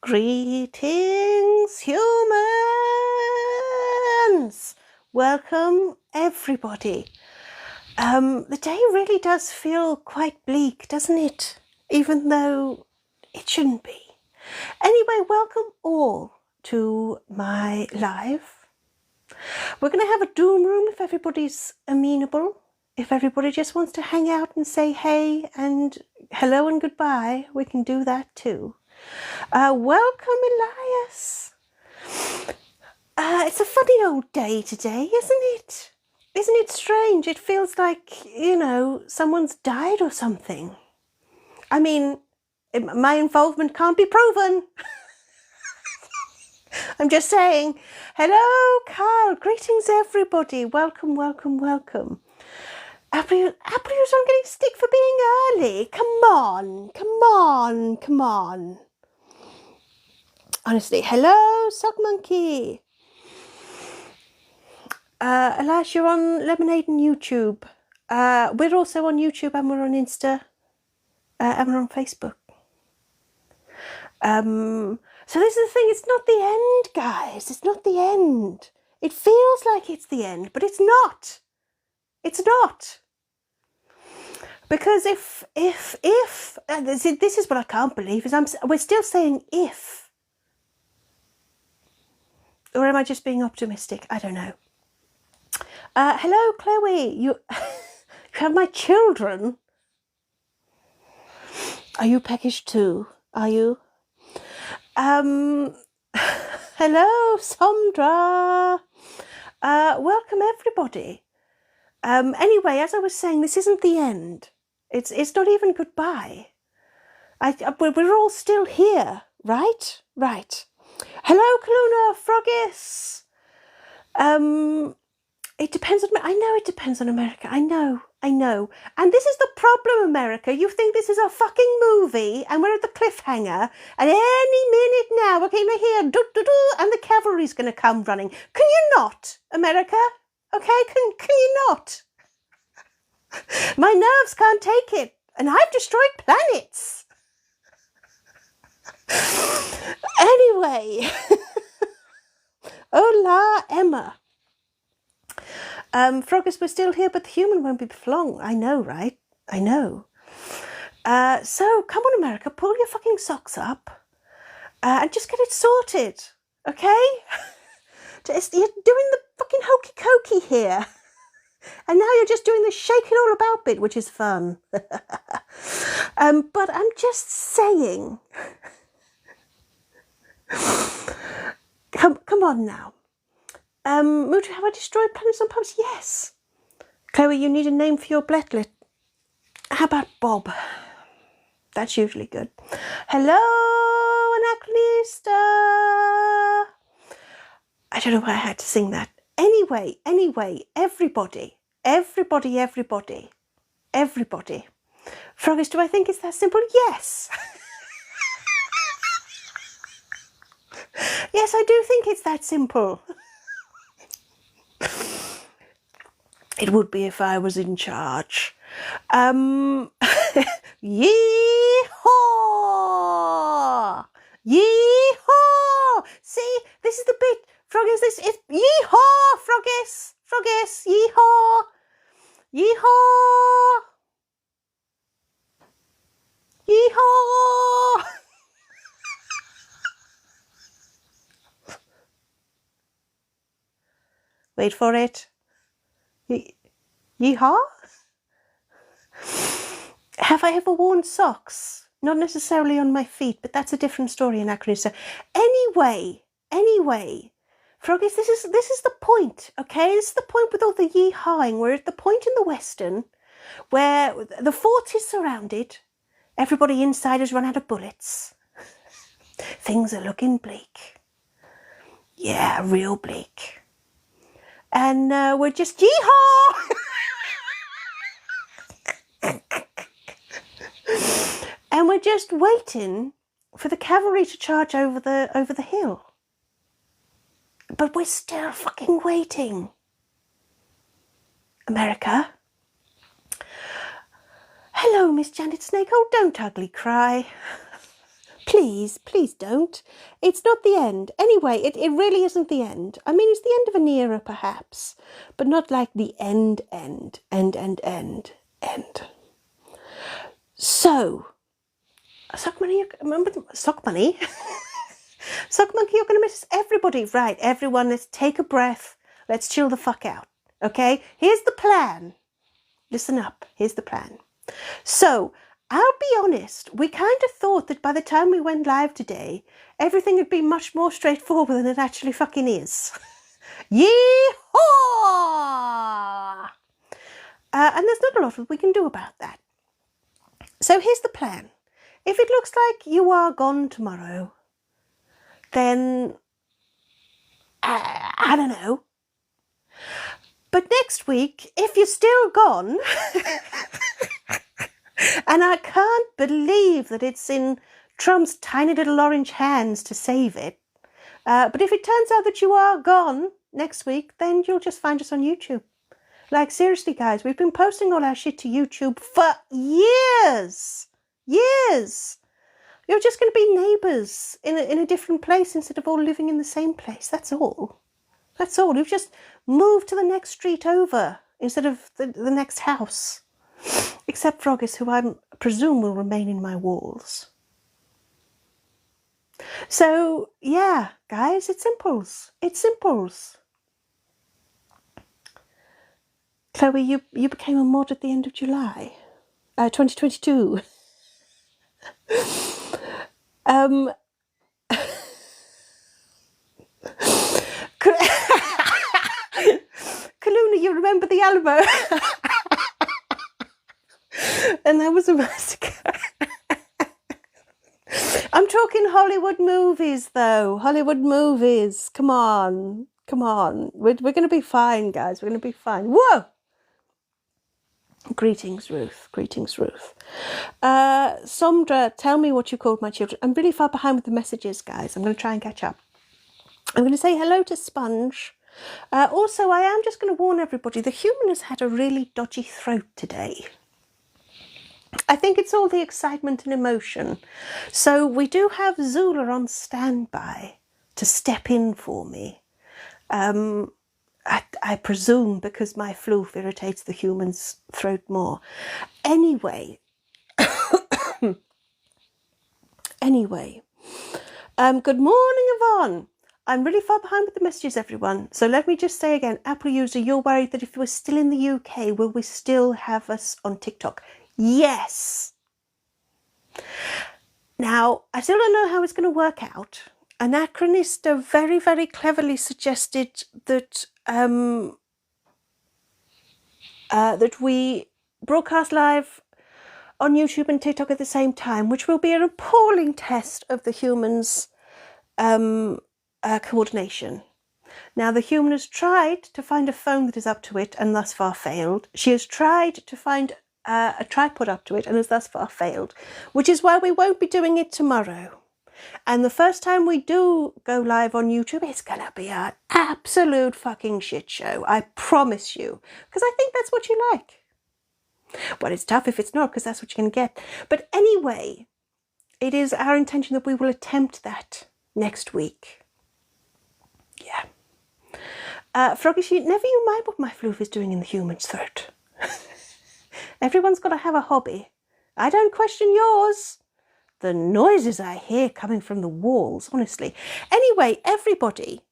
Greetings, humans! Welcome, everybody. The day really does feel quite bleak, doesn't it? Even though it shouldn't be. Anyway, welcome all to my live. We're going to have a doom room if everybody's amenable. If everybody just wants to hang out and say hey and hello and goodbye, we can do that too. Welcome, Elias. It's a funny old day today, isn't it? Isn't it strange? It feels like, you know, someone's died or something. I mean, my involvement can't be proven. I'm just saying. Hello, Carl. Greetings, everybody. Welcome, welcome, welcome. April's not getting stick for being early. Come on, come on, come on. Honestly, hello, Sock Monkey. Elias, you're on Lemonade and YouTube. We're also on YouTube and we're on Insta and we're on Facebook. So this is the thing, it's not the end, guys. It's not the end. It feels like it's the end, but it's not. It's not. Because if this is what I can't believe, is we're still saying if. Or am I just being optimistic? I don't know. Hello, Chloe. You have my children. Are you peckish too? Are you? Hello, Sondra. Welcome, everybody. Anyway, as I was saying, this isn't the end. It's not even goodbye. We're all still here, right? Right. Hello, Kaluna, Frogis. It depends on... I know it depends on America. I know. And this is the problem, America. You think this is a fucking movie and we're at the cliffhanger and any minute now we're going to hear do-do-do and the cavalry's going to come running. Can you not, America? Okay, can you not? My nerves can't take it and I've destroyed planets. Anyway. Hola, Emma. Froggus, we're still here, but the human won't be for long. I know, right? I know. So, come on, America, pull your fucking socks up and just get it sorted, okay? You're doing the fucking hokey-cokey here. And now you're just doing the shaking all about bit, which is fun. But I'm just saying. Come on now. Mutu, have I destroyed planets on purpose? Yes. Chloe, you need a name for your bletlet. How about Bob? That's usually good. Hello, Anachronista. I don't know why I had to sing that. Anyway, everybody. Froggies, do I think it's that simple? Yes. Yes, I do think it's that simple. It would be if I was in charge. Yee-haw! Yee-haw! See, this is the bit. Froggies, this is... Yee-haw, Froggies! Froggies, yee-haw! Yee-haw! Yee-haw! Wait for it. Yeehaw? Have I ever worn socks? Not necessarily on my feet, but that's a different story, Anachronista. Anyway, Froggies, this is the point, okay? This is the point with all the yeehawing. We're at the point in the Western where the fort is surrounded. Everybody inside has run out of bullets. Things are looking bleak. Yeah, real bleak. And we're just yeehaw! And we're just waiting for the cavalry to charge over the hill. But we're still fucking waiting. America. Hello, Miss Janet Snake. Oh, don't ugly cry. Please, please don't. It's not the end. Anyway, it really isn't the end. I mean, it's the end of an era, perhaps, but not like the end. So, Sock Money, remember Sock Money? Sock Monkey, you're going to miss everybody. Right, everyone, let's take a breath. Let's chill the fuck out, okay? Here's the plan. Listen up, here's the plan. So, I'll be honest, we kind of thought that by the time we went live today, everything would be much more straightforward than it actually fucking is. Yee-haw! And there's not a lot we can do about that. So here's the plan. If it looks like you are gone tomorrow, then I don't know. But next week, if you're still gone, and I can't believe that it's in Trump's tiny little orange hands to save it, but if it turns out that you are gone next week, then you'll just find us on YouTube. Like, seriously, guys, we've been posting all our shit to YouTube for years. Years. You're just going to be neighbours in a different place instead of all living in the same place. That's all. That's all. You've just moved to the next street over instead of the next house. Except Frogis, who I presume will remain in my walls. So, yeah, guys, it's simples. It's simples. Chloe, you became a mod at the end of July, 2022. Kaluna, you remember the Alamo? And that was a massacre. I'm talking Hollywood movies, though. Hollywood movies. Come on. Come on. We're going to be fine, guys. We're going to be fine. Whoa! Greetings, Ruth. Greetings, Ruth. Somdra, tell me what you called my children. I'm really far behind with the messages, guys. I'm going to try and catch up. I'm going to say hello to Sponge. Also, I am just going to warn everybody, the human has had a really dodgy throat today. I think it's all the excitement and emotion. So we do have Zula on standby to step in for me. I presume because my floof irritates the human's throat more. Anyway. Good morning, Yvonne. I'm really far behind with the messages, everyone. So let me just say again, Apple user, you're worried that if you were still in the UK, will we still have us on TikTok? Yes. Now, I still don't know how it's going to work out. Anachronista very, very cleverly suggested that that we broadcast live on YouTube and TikTok at the same time, which will be an appalling test of the human's coordination. Now, the human has tried to find a phone that is up to it and thus far failed. She has tried to find a tripod up to it and has thus far failed, which is why we won't be doing it tomorrow. And the first time we do go live on YouTube, it's going to be an absolute fucking shit show. I promise you. Because I think that's what you like. Well, it's tough if it's not, because that's what you're going to get. But anyway, it is our intention that we will attempt that next week. Yeah. Froggy, never you mind what my floof is doing in the human's throat. Everyone's got to have a hobby. I don't question yours. The noises I hear coming from the walls, honestly. Anyway, everybody,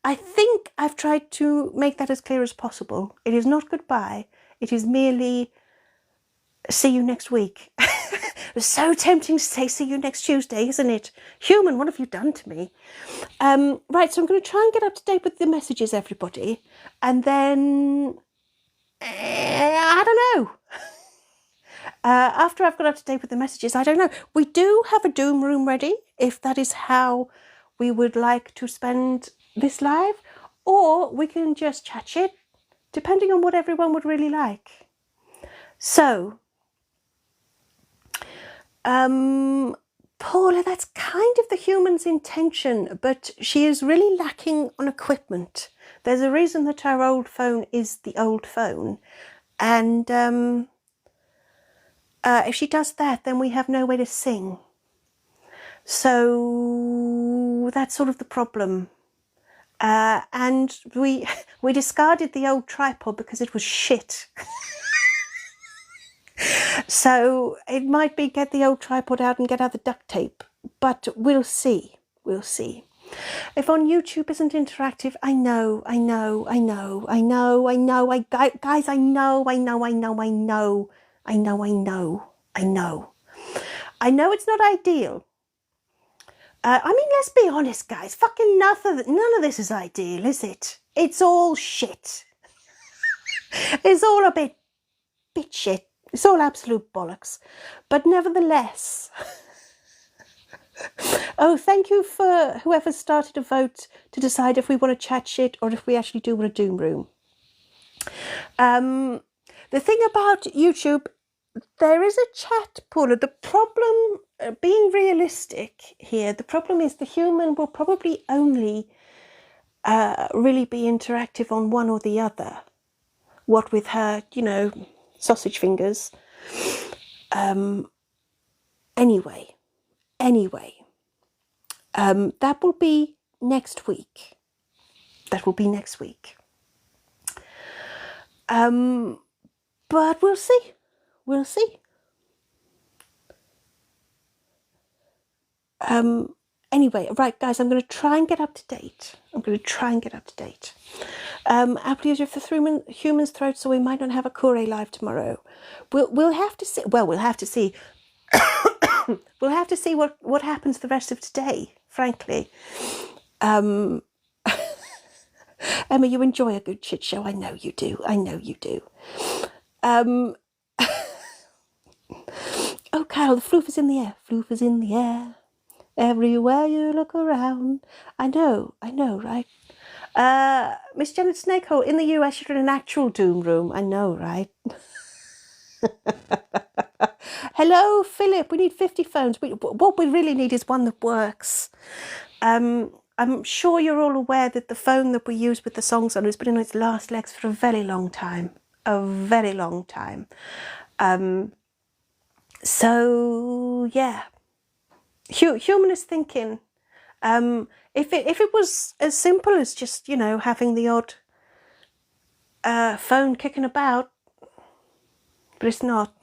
I think I've tried to make that as clear as possible. It is not goodbye. It is merely see you next week. It's so tempting to say see you next Tuesday, isn't it? Human, what have you done to me? Right, so I'm going to try and get up to date with the messages, everybody. And then, I don't know. After I've got up to date with the messages, I don't know. We do have a Doom room ready, if that is how we would like to spend this live. Or we can just chat shit, depending on what everyone would really like. So, Paula, that's kind of the human's intention, but she is really lacking on equipment. There's a reason that her old phone is the old phone. And if she does that, then we have no way to sing. So that's sort of the problem. And we discarded the old tripod because it was shit. So it might be get the old tripod out and get out the duct tape, but we'll see. We'll see. If on YouTube isn't interactive, I know, guys, I know it's not ideal. I mean, let's be honest, guys. Fucking none of this is ideal, is it? It's all shit. It's all a bit shit. It's all absolute bollocks. But nevertheless, oh, thank you for whoever started a vote to decide if we want to chat shit or if we actually do want a doom room. The thing about YouTube, there is a chat, Paula. The problem, being realistic here, the problem is the human will probably only really be interactive on one or the other. What with her, sausage fingers. Anyway, that will be next week. But we'll see. Anyway, right, guys, I'm going to try and get up to date. Apple user for human's throat, so we might not have a Kure live tomorrow. We'll have to see. Well, we'll have to see. We'll have to see what happens the rest of today, frankly. Emma, you enjoy a good shit show. I know you do. Oh, Carol, the floof is in the air. Everywhere you look around. I know, right? Miss Janet Snakehole, in the US, you're in an actual doom room. I know, right? Hello, Philip. We need 50 phones. What we really need is one that works. I'm sure you're all aware that the phone that we use with the songs on has been in its last legs for a very long time. So, yeah. Human is thinking, if it was as simple as just, having the odd phone kicking about, but it's not.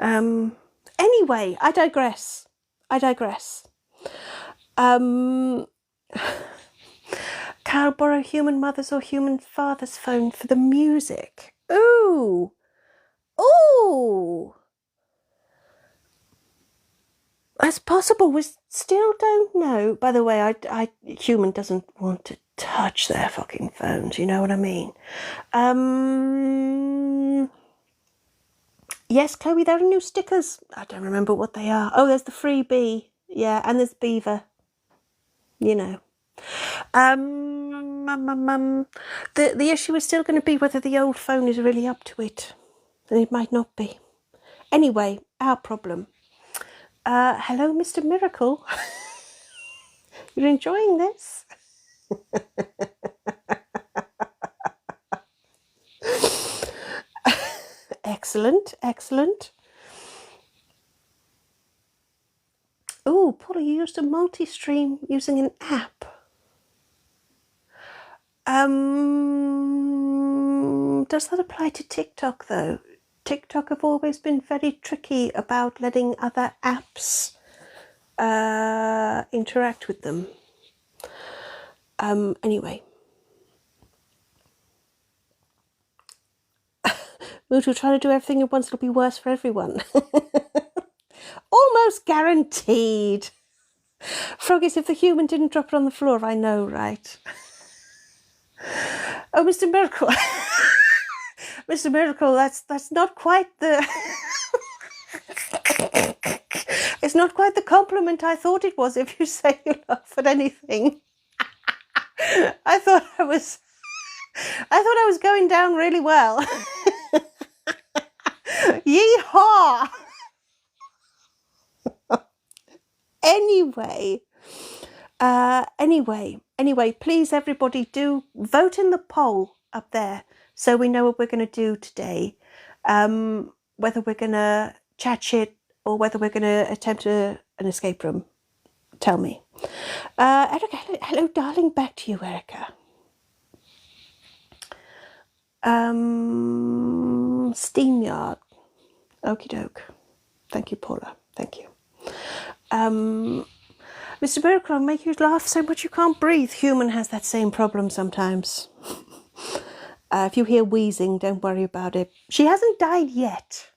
Anyway, I digress. Carl, borrow human mother's or human father's phone for the music. Ooh. That's possible. We still don't know. By the way, human doesn't want to touch their fucking phones. You know what I mean? Yes, Chloe, there are new stickers. I don't remember what they are. Oh, there's the free bee. Yeah, and there's beaver. The issue is still going to be whether the old phone is really up to it. And it might not be. Anyway, our problem. Hello, Mr. Miracle. You're enjoying this? Excellent. Oh, Paula, you used a multi-stream using an app. Does that apply to TikTok, though? TikTok have always been very tricky about letting other apps interact with them. Anyway. Mutu, trying to do everything at once, it'll be worse for everyone. Almost guaranteed. Froggies, if the human didn't drop it on the floor, I know, right? Oh, Mr. Miracle. Mr. Miracle, that's not quite the... It's not quite the compliment I thought it was if you say you laugh at anything. I thought I was going down really well. Yeehaw! Anyway, please everybody do vote in the poll up there so we know what we're going to do today. Whether we're going to chat shit or whether we're going to attempt an escape room. tell me. Erica, hello, darling. Back to you, Erica. SteamYard. Okie doke. Thank you, Paula. Thank you. Mr. Miracle, make you laugh so much you can't breathe. Human has that same problem sometimes. If you hear wheezing, don't worry about it. She hasn't died yet.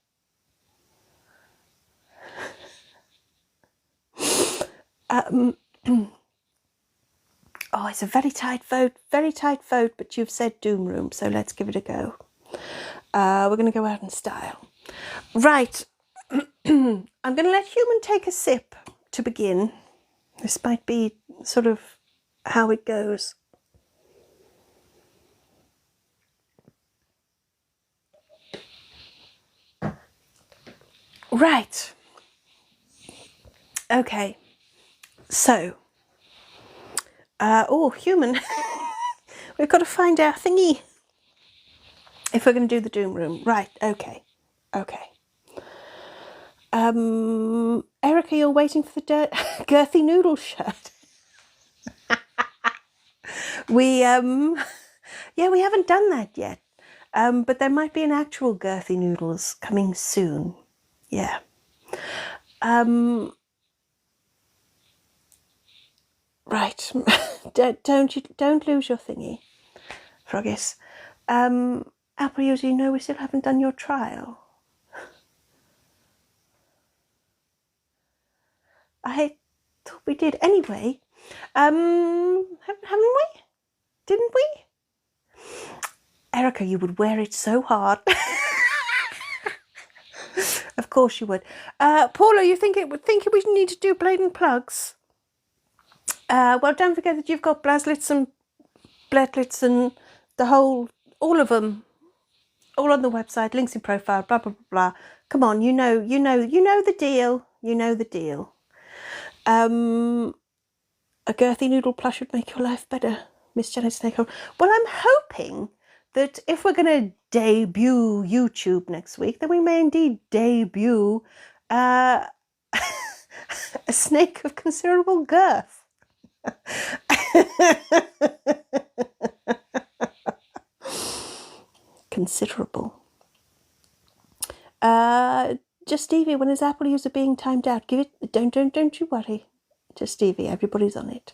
Oh, it's a very tight vote, but you've said Doom Room, so let's give it a go. We're going to go out in style. Right. I'm going to let Human take a sip to begin. This might be sort of how it goes. Right. Okay. So, oh, Human, we've got to find our thingy if we're going to do the Doom Room. Right, okay. Erica, you're waiting for the girthy noodle shirt. We haven't done that yet. But there might be an actual girthy noodles coming soon. Yeah. Right. don't lose your thingy, Froggies. Apple user, you know we still haven't done your trial. I thought we did anyway. Haven't we? Didn't we? Erica, you would wear it so hard. Of course you would. Paula, you think we need to do blatant plugs? Well, don't forget that you've got blaslets and bledlets and all of them, all on the website, links in profile, blah, blah, blah, blah. Come on, you know the deal. You know the deal. A girthy noodle plush would make your life better, Miss Janet Snakehold. Well, I'm hoping that if we're going to debut YouTube next week, then we may indeed debut a snake of considerable girth. Considerable. Just Stevie, when is Apple user being timed out? Give it. Don't you worry. Just Stevie, everybody's on it.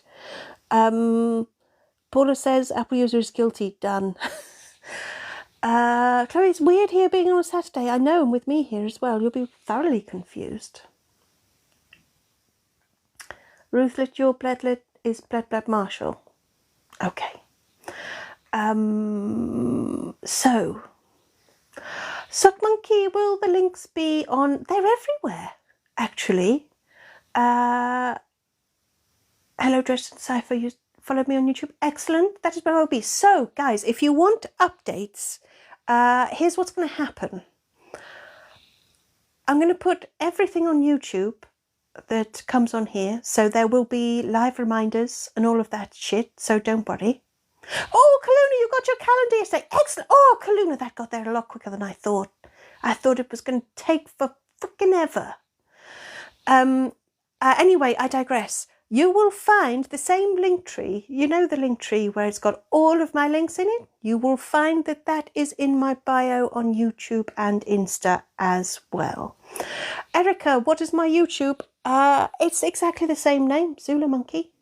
Paula says Apple user is guilty. Done. Chloe, it's weird here being on a Saturday. I know, and with me here as well. You'll be thoroughly confused. Ruthlet, your bledlet is Bled Marshall. Okay. So, Sock Monkey, will the links be on? They're everywhere, actually. Hello, Dresden Cypher, you followed me on YouTube. Excellent. That is where I'll be. So, guys, if you want updates, here's what's going to happen. I'm going to put everything on YouTube that comes on here. So there will be live reminders and all of that shit. So don't worry. Oh, Kaluna, you got your calendar yesterday. Excellent. Oh, Kaluna, that got there a lot quicker than I thought. I thought it was going to take for freaking ever. Anyway, I digress. You will find the same link tree. You know the link tree where it's got all of my links in it? You will find that that is in my bio on YouTube and Insta as well. Erica, what is my YouTube? It's exactly the same name, Zula Monkey,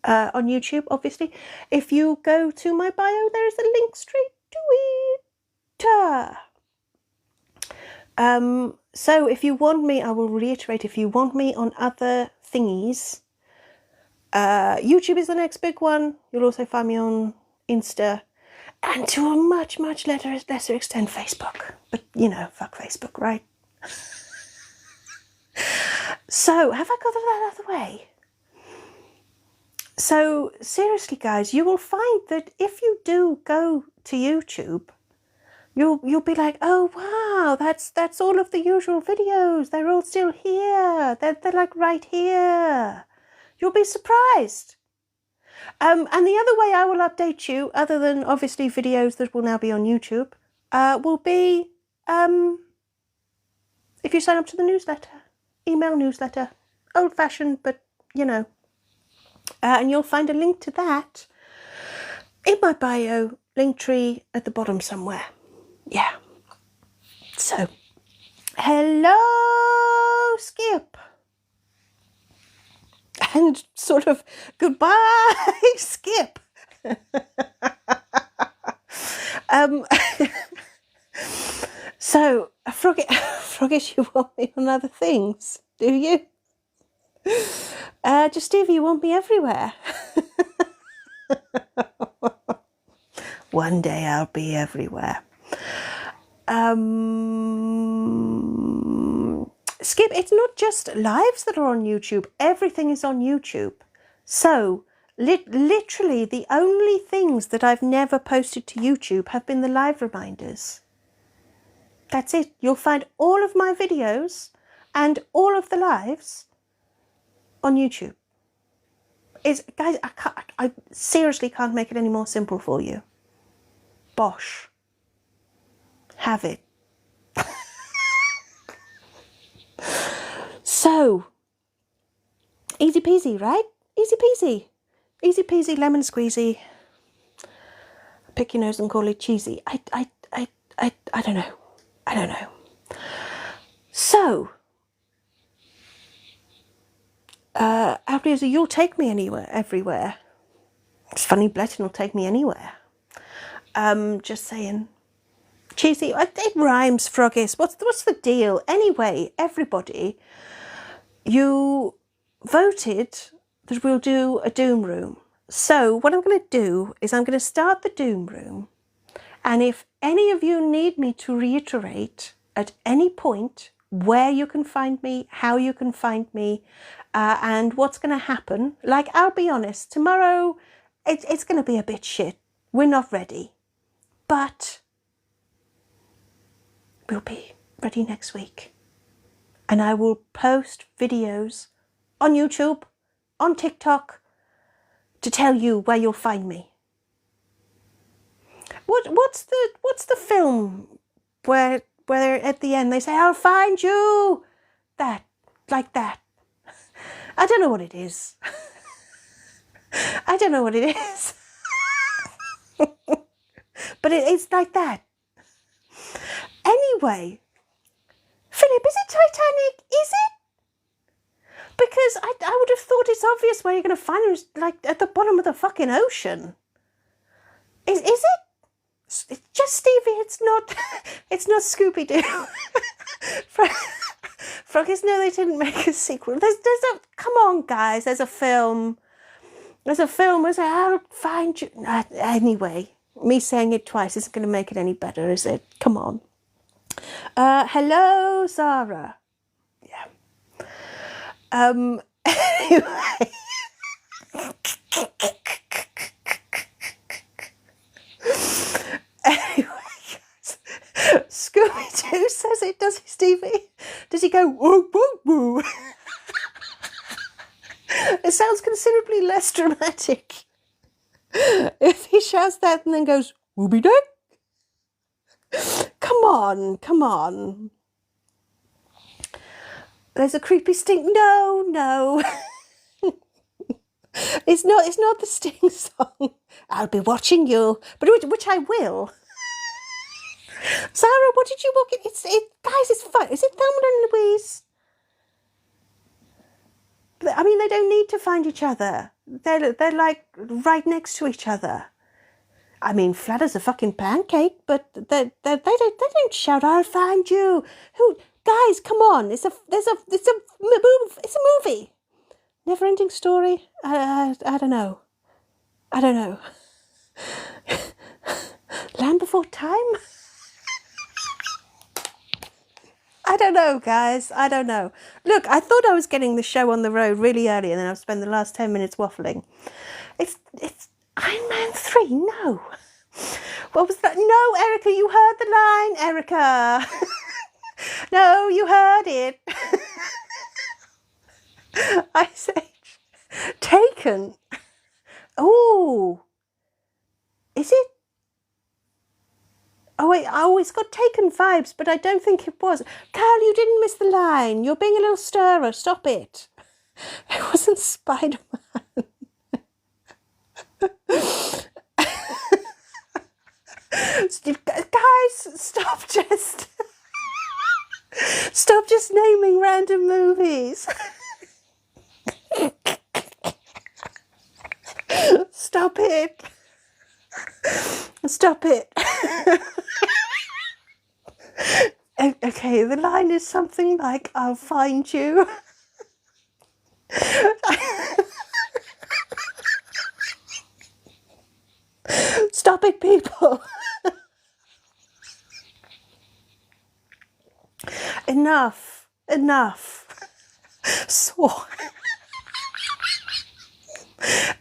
on YouTube, obviously. If you go to my bio, there is a link straight to it. So if you want me, I will reiterate, if you want me on other thingies, YouTube is the next big one. You'll also find me on Insta, and to a much, much lesser extent, Facebook. But, you know, fuck Facebook, right? So, have I got that out of the way? So, seriously, guys, you will find that if you do go to YouTube, you'll be like, oh wow, that's all of the usual videos. They're all still here. They're like right here. You'll be surprised. And the other way I will update you, other than obviously videos that will now be on YouTube, will be if you sign up to the newsletter, email newsletter, old-fashioned, but you know, And you'll find a link to that in my bio, link tree at the bottom somewhere. Yeah. So, hello, Skip. And sort of goodbye, Skip. So, Froggish, you want me on other things, do you? Just Stevie, you want me everywhere. One day I'll be everywhere. Skip, it's not just lives that are on YouTube. Everything is on YouTube. So, literally the only things that I've never posted to YouTube have been the live reminders. That's it. You'll find all of my videos and all of the lives on YouTube. Guys, I seriously can't make it any more simple for you. Bosh. Have it. So, easy peasy, right? Easy peasy. Easy peasy, lemon squeezy. Pick your nose and call it cheesy. I don't know. I don't know. So, you'll take me anywhere, everywhere. It's funny, Bletton will take me anywhere. Just saying. Cheesy, it rhymes, Froggies. What's the deal? Anyway, everybody, you voted that we'll do a Doom Room. So what I'm going to do is I'm going to start the Doom Room. And if any of you need me to reiterate at any point where you can find me, how you can find me, and what's going to happen, like, I'll be honest, tomorrow it's going to be a bit shit. We're not ready. But we'll be ready next week. And I will post videos on YouTube, on TikTok, to tell you where you'll find me. What's the film where at the end they say, I'll find you? That, like that. I don't know what it is. I don't know what it is. But it's like that. Anyway, Philip, is it Titanic? Is it? Because I would have thought it's obvious where you're going to find it, like at the bottom of the fucking ocean. Is it? It's just Stevie. It's not. It's not Scooby Doo. Froggies, no, they didn't make a sequel. There's a. Come on, guys. There's a film. There's a film where I'll find you. Anyway, me saying it twice isn't going to make it any better, is it? Come on. Hello, Zara. Yeah. Anyway. Anyway, guys. Scooby-Doo says it, does he, Stevie? Does he go, woo, woo, woo? It sounds considerably less dramatic if he shouts that and then goes, wooby-duck. Come on, come on. There's a creepy stink. No. It's not the Sting song. I'll be watching you, but which I will. Sarah, what did you walk in? Guys, it's fun. Is it Thelma and Louise? I mean, they don't need to find each other. They're like right next to each other. I mean, flat as a fucking pancake, but they don't shout, I'll find you. Who, guys, come on. It's a movie. Never ending story. I don't know. Land Before Time? I don't know, guys. I don't know. Look, I thought I was getting the show on the road really early and then I've spent the last 10 minutes waffling. It's Iron Man 3, no. What was that? No, Erica, you heard the line, Erica. No, you heard it. I said, Taken. Oh, is it? Oh, wait, it's got Taken vibes, but I don't think it was. Carl, you didn't miss the line. You're being a little stirrer. Stop it. It wasn't Spider-Man. Guys, stop just... Stop just naming random movies. Stop it. Stop it. Okay, the line is something like, I'll find you. Stop it, people. Enough. So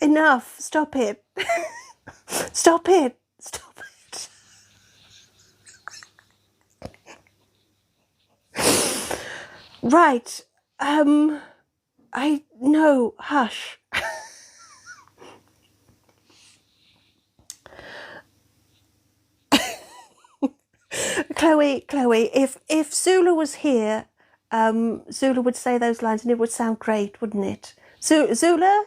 enough. Stop it. Stop it. Stop it. Right. No, hush. Chloe, if Zula was here, Zula would say those lines and it would sound great, wouldn't it? Zula,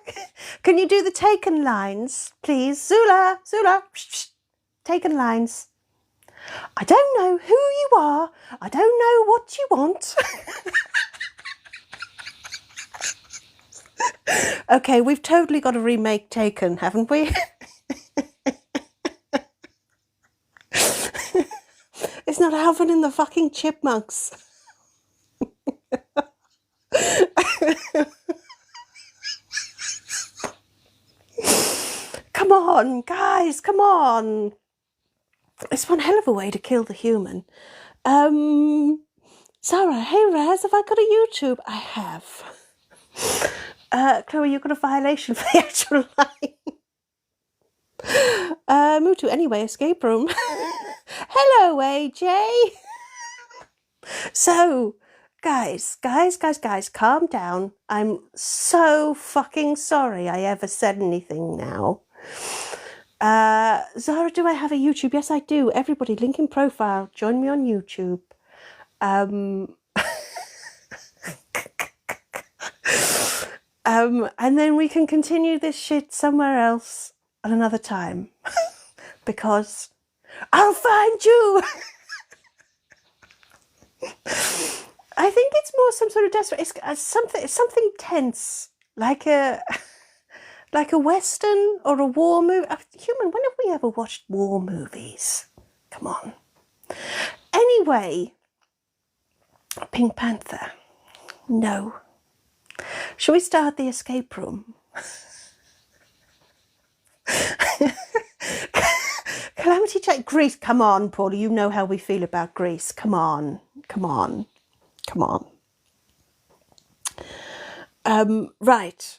can you do the Taken lines, please? Zula, Taken lines. I don't know who you are. I don't know what you want. Okay, we've totally got to remake Taken, haven't we? It's not Alvin and the fucking Chipmunks. Come on, guys, come on. It's one hell of a way to kill the human. Sarah, hey Raz, have I got a YouTube? I have. Chloe, you've got a violation for the actual line. Mutu, anyway, escape room. Hello, AJ. So, guys, calm down. I'm so fucking sorry I ever said anything now. Zara, do I have a YouTube? Yes, I do. Everybody, link in profile. Join me on YouTube. And then we can continue this shit somewhere else at another time. Because I'll find you. I think it's more some sort of desperate. It's something tense, like a western or a war movie. Human, when have we ever watched war movies? Come on. Anyway, Pink Panther. No. Shall we start the escape room? Calamity check. Greece. Come on, Paula. You know how we feel about Greece. Come on. Right.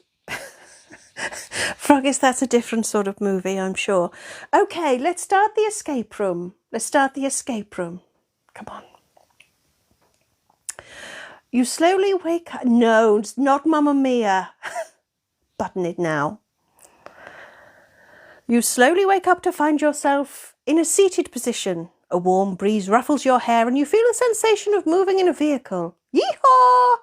Froggies, that's a different sort of movie, I'm sure. Okay, let's start the escape room. Come on. You slowly wake up. No, it's not Mamma Mia. Button it now. You slowly wake up to find yourself in a seated position. A warm breeze ruffles your hair and you feel a sensation of moving in a vehicle. Yeehaw!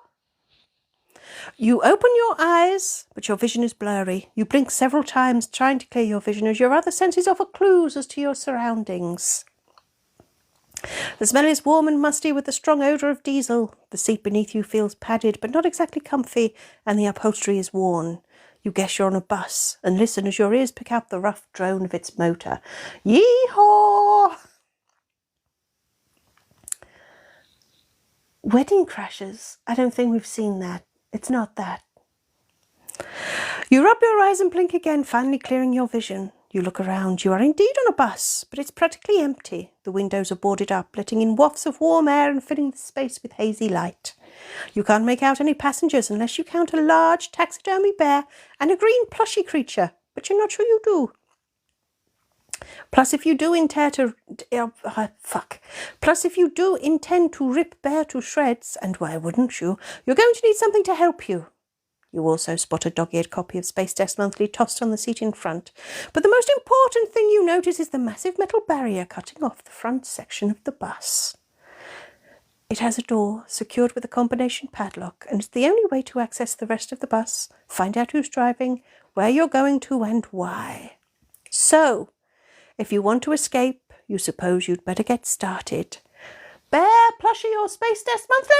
You open your eyes, but your vision is blurry. You blink several times trying to clear your vision as your other senses offer clues as to your surroundings. The smell is warm and musty with the strong odour of diesel. The seat beneath you feels padded but not exactly comfy, and the upholstery is worn. You guess you're on a bus and listen as your ears pick out the rough drone of its motor. Yee-haw! Wedding Crashers? I don't think we've seen that. It's not that. You rub your eyes and blink again, finally clearing your vision. You look around. You are indeed on a bus, but it's practically empty. The windows are boarded up, letting in wafts of warm air and filling the space with hazy light. You can't make out any passengers unless you count a large taxidermy bear and a green plushy creature, but you're not sure you do. Plus, if you do intend to rip Bear to shreds, and why wouldn't you, you're going to need something to help you. You also spot a dog-eared copy of Space Desk Monthly tossed on the seat in front. But the most important thing you notice is the massive metal barrier cutting off the front section of the bus. It has a door secured with a combination padlock, and it's the only way to access the rest of the bus, find out who's driving, where you're going to, and why. So, if you want to escape, you suppose you'd better get started. Bear, Plushie or Space Desk Monthly?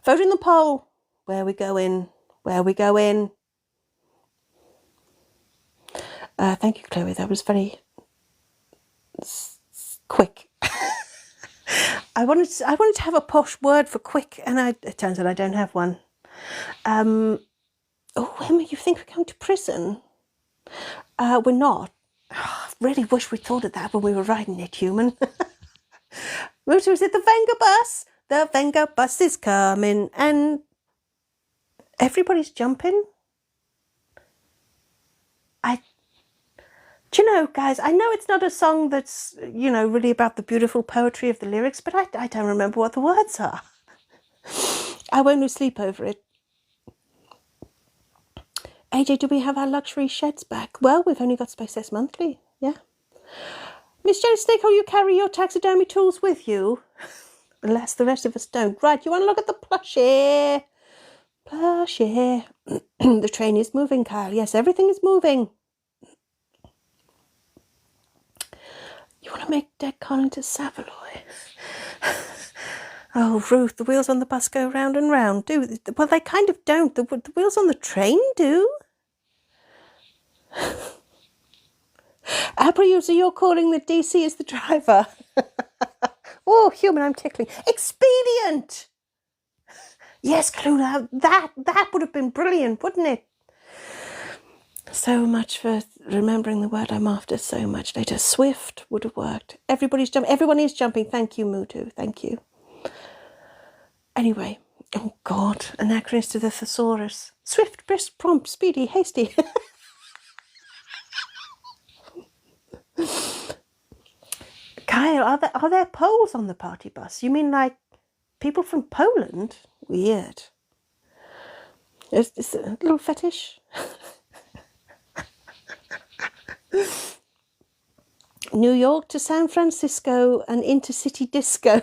Vote in the poll. Where are we going? Where are we going? Thank you, Chloe. That was very quick. I wanted to have a posh word for quick, and it turns out I don't have one. Oh, Emma, you think we're going to prison? We're not. Oh, I really wish we'd thought of that when we were riding it, human. Mutu, is it the Venga bus? The Venga bus is coming, and everybody's jumping. Do you know, guys, I know it's not a song that's, really about the beautiful poetry of the lyrics, but I don't remember what the words are. I won't lose sleep over it. AJ, do we have our luxury sheds back? Well, we've only got Space S Monthly, yeah. Miss Jane Stick, you carry your taxidermy tools with you? Unless the rest of us don't. Right, you want to look at the plushie? Plushie. The train is moving, Kyle. Yes, everything is moving. You want to make Dead Con into Savaloy? Oh, Ruth, the wheels on the bus go round and round, do? Well, they kind of don't. The wheels on the train do. Abra user, you're calling the DC as the driver. Oh, human, I'm tickling. Expedient! Yes, Cluna, that would have been brilliant, wouldn't it? So much for remembering the word I'm after so much later. Swift would have worked. Everybody's jumping. Everyone is jumping. Thank you, Mutu. Thank you. Anyway. Oh, God. Anachronist to the thesaurus. Swift, brisk, prompt, speedy, hasty. Kyle, are there Poles on the party bus? You mean like people from Poland? Weird. Is this a little fetish? New York to San Francisco and intercity disco.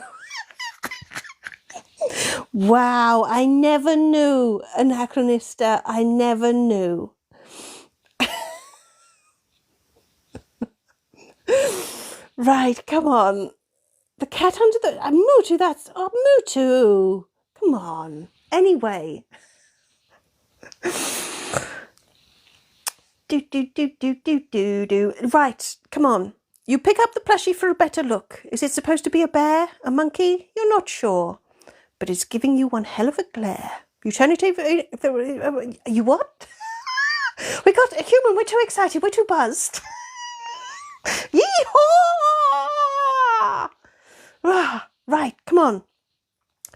Wow, I never knew, Anachronista. I never knew. Right, come on. The cat under the... Mutu, that's... Oh, Mutu. Come on. Anyway. Do. Right, come on. You pick up the plushie for a better look. Is it supposed to be a bear? A monkey? You're not sure. But it's giving you one hell of a glare. You turn it over... You what? We got a human. We're too excited. We're too buzzed. Yee-haw! Right, come on.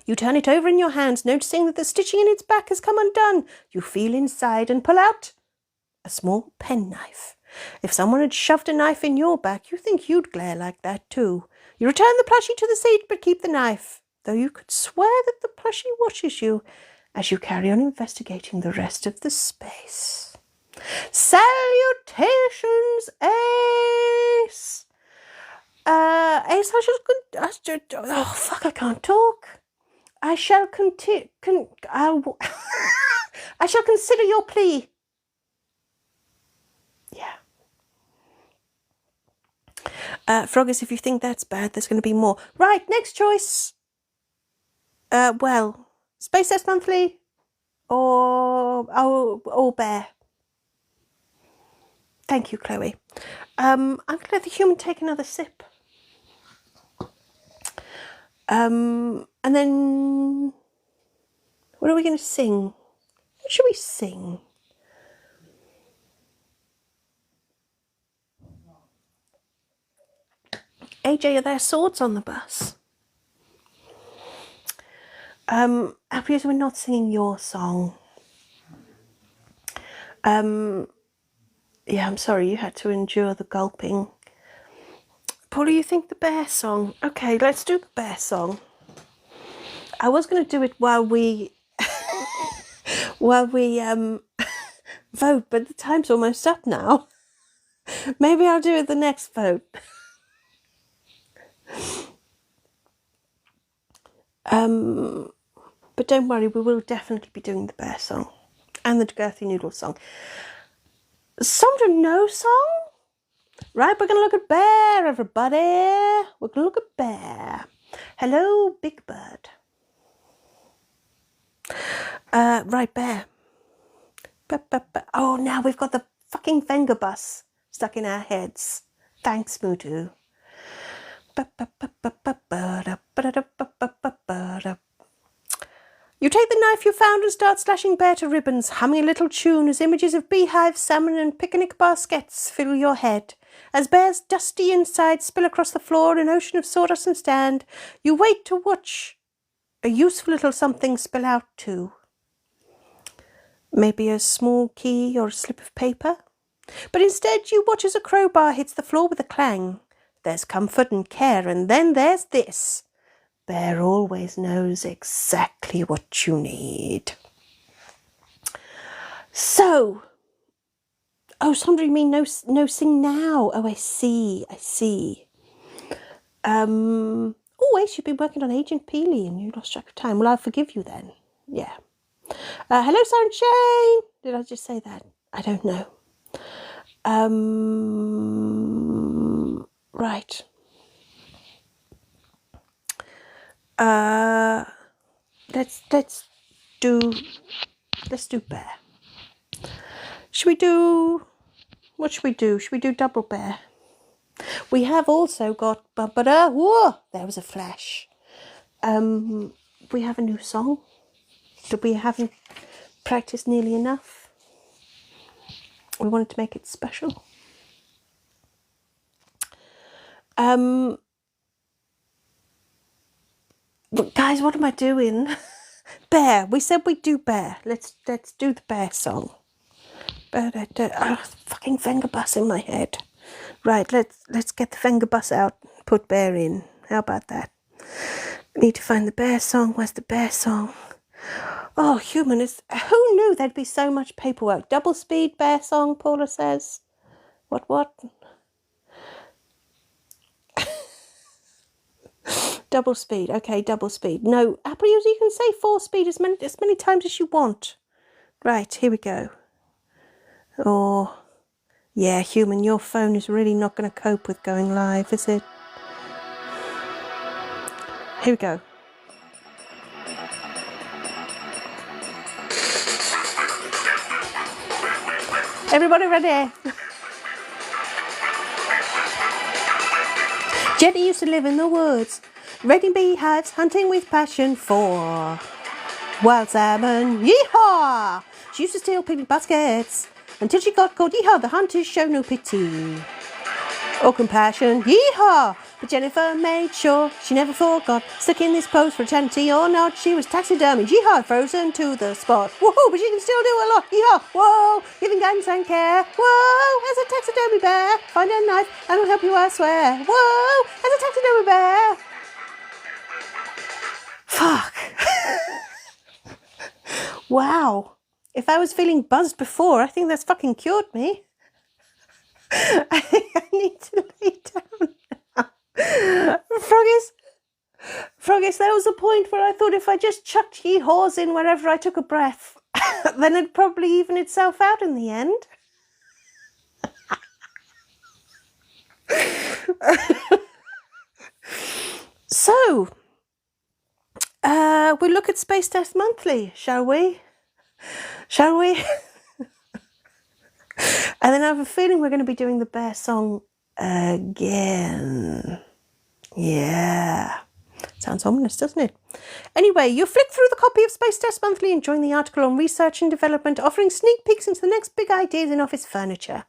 You turn it over in your hands, noticing that the stitching in its back has come undone. You feel inside and pull out a small penknife. If someone had shoved a knife in your back, you think you'd glare like that too. You return the plushie to the seat, but keep the knife, though you could swear that the plushie watches you as you carry on investigating the rest of the space. Salutations, Ace! Ace, oh, fuck, I can't talk. I shall I shall consider your plea. Yeah. Froggus, if you think that's bad, there's going to be more. Right, next choice. Well, Space S Monthly or Bear. Thank you, Chloe. I'm going to let the human take another sip. And then what are we going to sing? What should we sing? AJ, are there swords on the bus? Because we're not singing your song. Yeah, I'm sorry you had to endure the gulping. Paula, you think the bear song? Okay, let's do the bear song. I was going to do it while we vote, but the time's almost up now. Maybe I'll do it the next vote. But don't worry, we will definitely be doing the bear song and the girthy noodle song. Sort of no song? Right, we're going to look at Bear, everybody. We're going to look at Bear. Hello, Big Bird. Right, Bear. Oh, now we've got the fucking Venga bus stuck in our heads. Thanks, Mutu. You take the knife you found and start slashing Bear to ribbons, humming a little tune as images of beehives, salmon and picnic baskets fill your head. As Bear's dusty insides spill across the floor in an ocean of sawdust and stand, you wait to watch a useful little something spill out too. Maybe a small key or a slip of paper? But instead you watch as a crowbar hits the floor with a clang. There's comfort and care, and then there's this. Bear always knows exactly what you need. So, oh, Sandra, you mean no sing now? Oh, I see. Oh, wait, you've been working on Agent Peely and you lost track of time. Well, I'll forgive you then. Yeah. Hello, Sunshine. Did I just say that? I don't know. Right. Let's do Bear. Should we do, what should we do? Should we do Double Bear? We have also got, whoa, there was a flash. We have a new song that we haven't practiced nearly enough. We wanted to make it special. But guys, what am I doing? Bear. We said we'd do Bear. Let's do the Bear song. Fucking Venga bus in my head. Right, let's get the Venga bus out and put Bear in. How about that? Need to find the Bear song. Where's the Bear song? Oh, human is. Who knew there'd be so much paperwork? Double speed Bear song, Paula says. What? Double speed. Okay, double speed. No, Apple user, you can say 4 speed as many times as you want. Right, here we go. Oh, yeah, human, your phone is really not going to cope with going live, is it? Here we go. Everybody ready? Jenny used to live in the woods, raiding beehives, hunting with passion for wild salmon. Yeehaw! She used to steal picnic baskets until she got caught. Yeehaw! The hunters show no pity or compassion. Yeehaw! But Jennifer made sure she never forgot, stuck in this pose for eternity or not. She was taxidermy. Yeehaw! Frozen to the spot. Woohoo! But she can still do a lot. Yeehaw! Whoa! Giving guidance and care. Whoa! As a taxidermy bear, find a knife and it'll help you, I swear. Whoa! As a taxidermy bear. Fuck. Wow. If I was feeling buzzed before, I think that's fucking cured me. I think I need to lay down now. Froggies, there was a point where I thought if I just chucked yee-haws in wherever I took a breath, then it'd probably even itself out in the end. So, we'll look at Space Test Monthly, shall we? Shall we? And then I have a feeling we're going to be doing the Bear song again. Yeah. Sounds ominous, doesn't it? Anyway, you flick through the copy of Space Test Monthly and join the article on research and development, offering sneak peeks into the next big ideas in office furniture.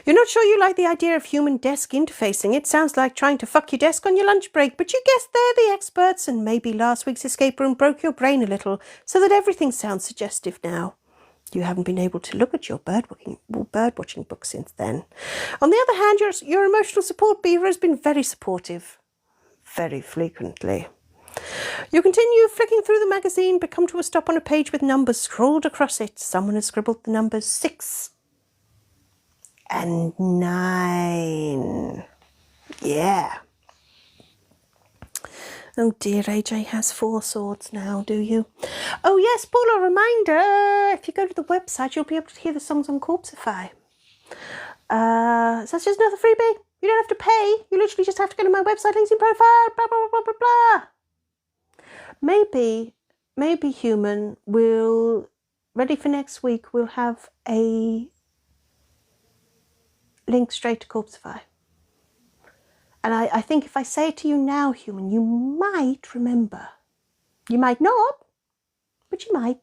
You're not sure you like the idea of human desk interfacing. It sounds like trying to fuck your desk on your lunch break, but you guess they're the experts, and maybe last week's escape room broke your brain a little, so that everything sounds suggestive now. You haven't been able to look at your bird-watching book since then. On the other hand, your emotional support beaver has been very supportive. Very frequently. You continue flicking through the magazine, but come to a stop on a page with numbers scrolled across it. Someone has scribbled the numbers 6 and 9. Yeah. Oh dear, AJ has 4 swords now, do you? Oh yes, Paula, a reminder, if you go to the website, you'll be able to hear the songs on Corpsify. So that's just another freebie. You don't have to pay. You literally just have to go to my website, links in profile, blah, blah, blah, blah, blah. Maybe human will, ready for next week, we'll have a link straight to Corpsify. And I think if I say it to you now, human, you might remember. You might not, but you might.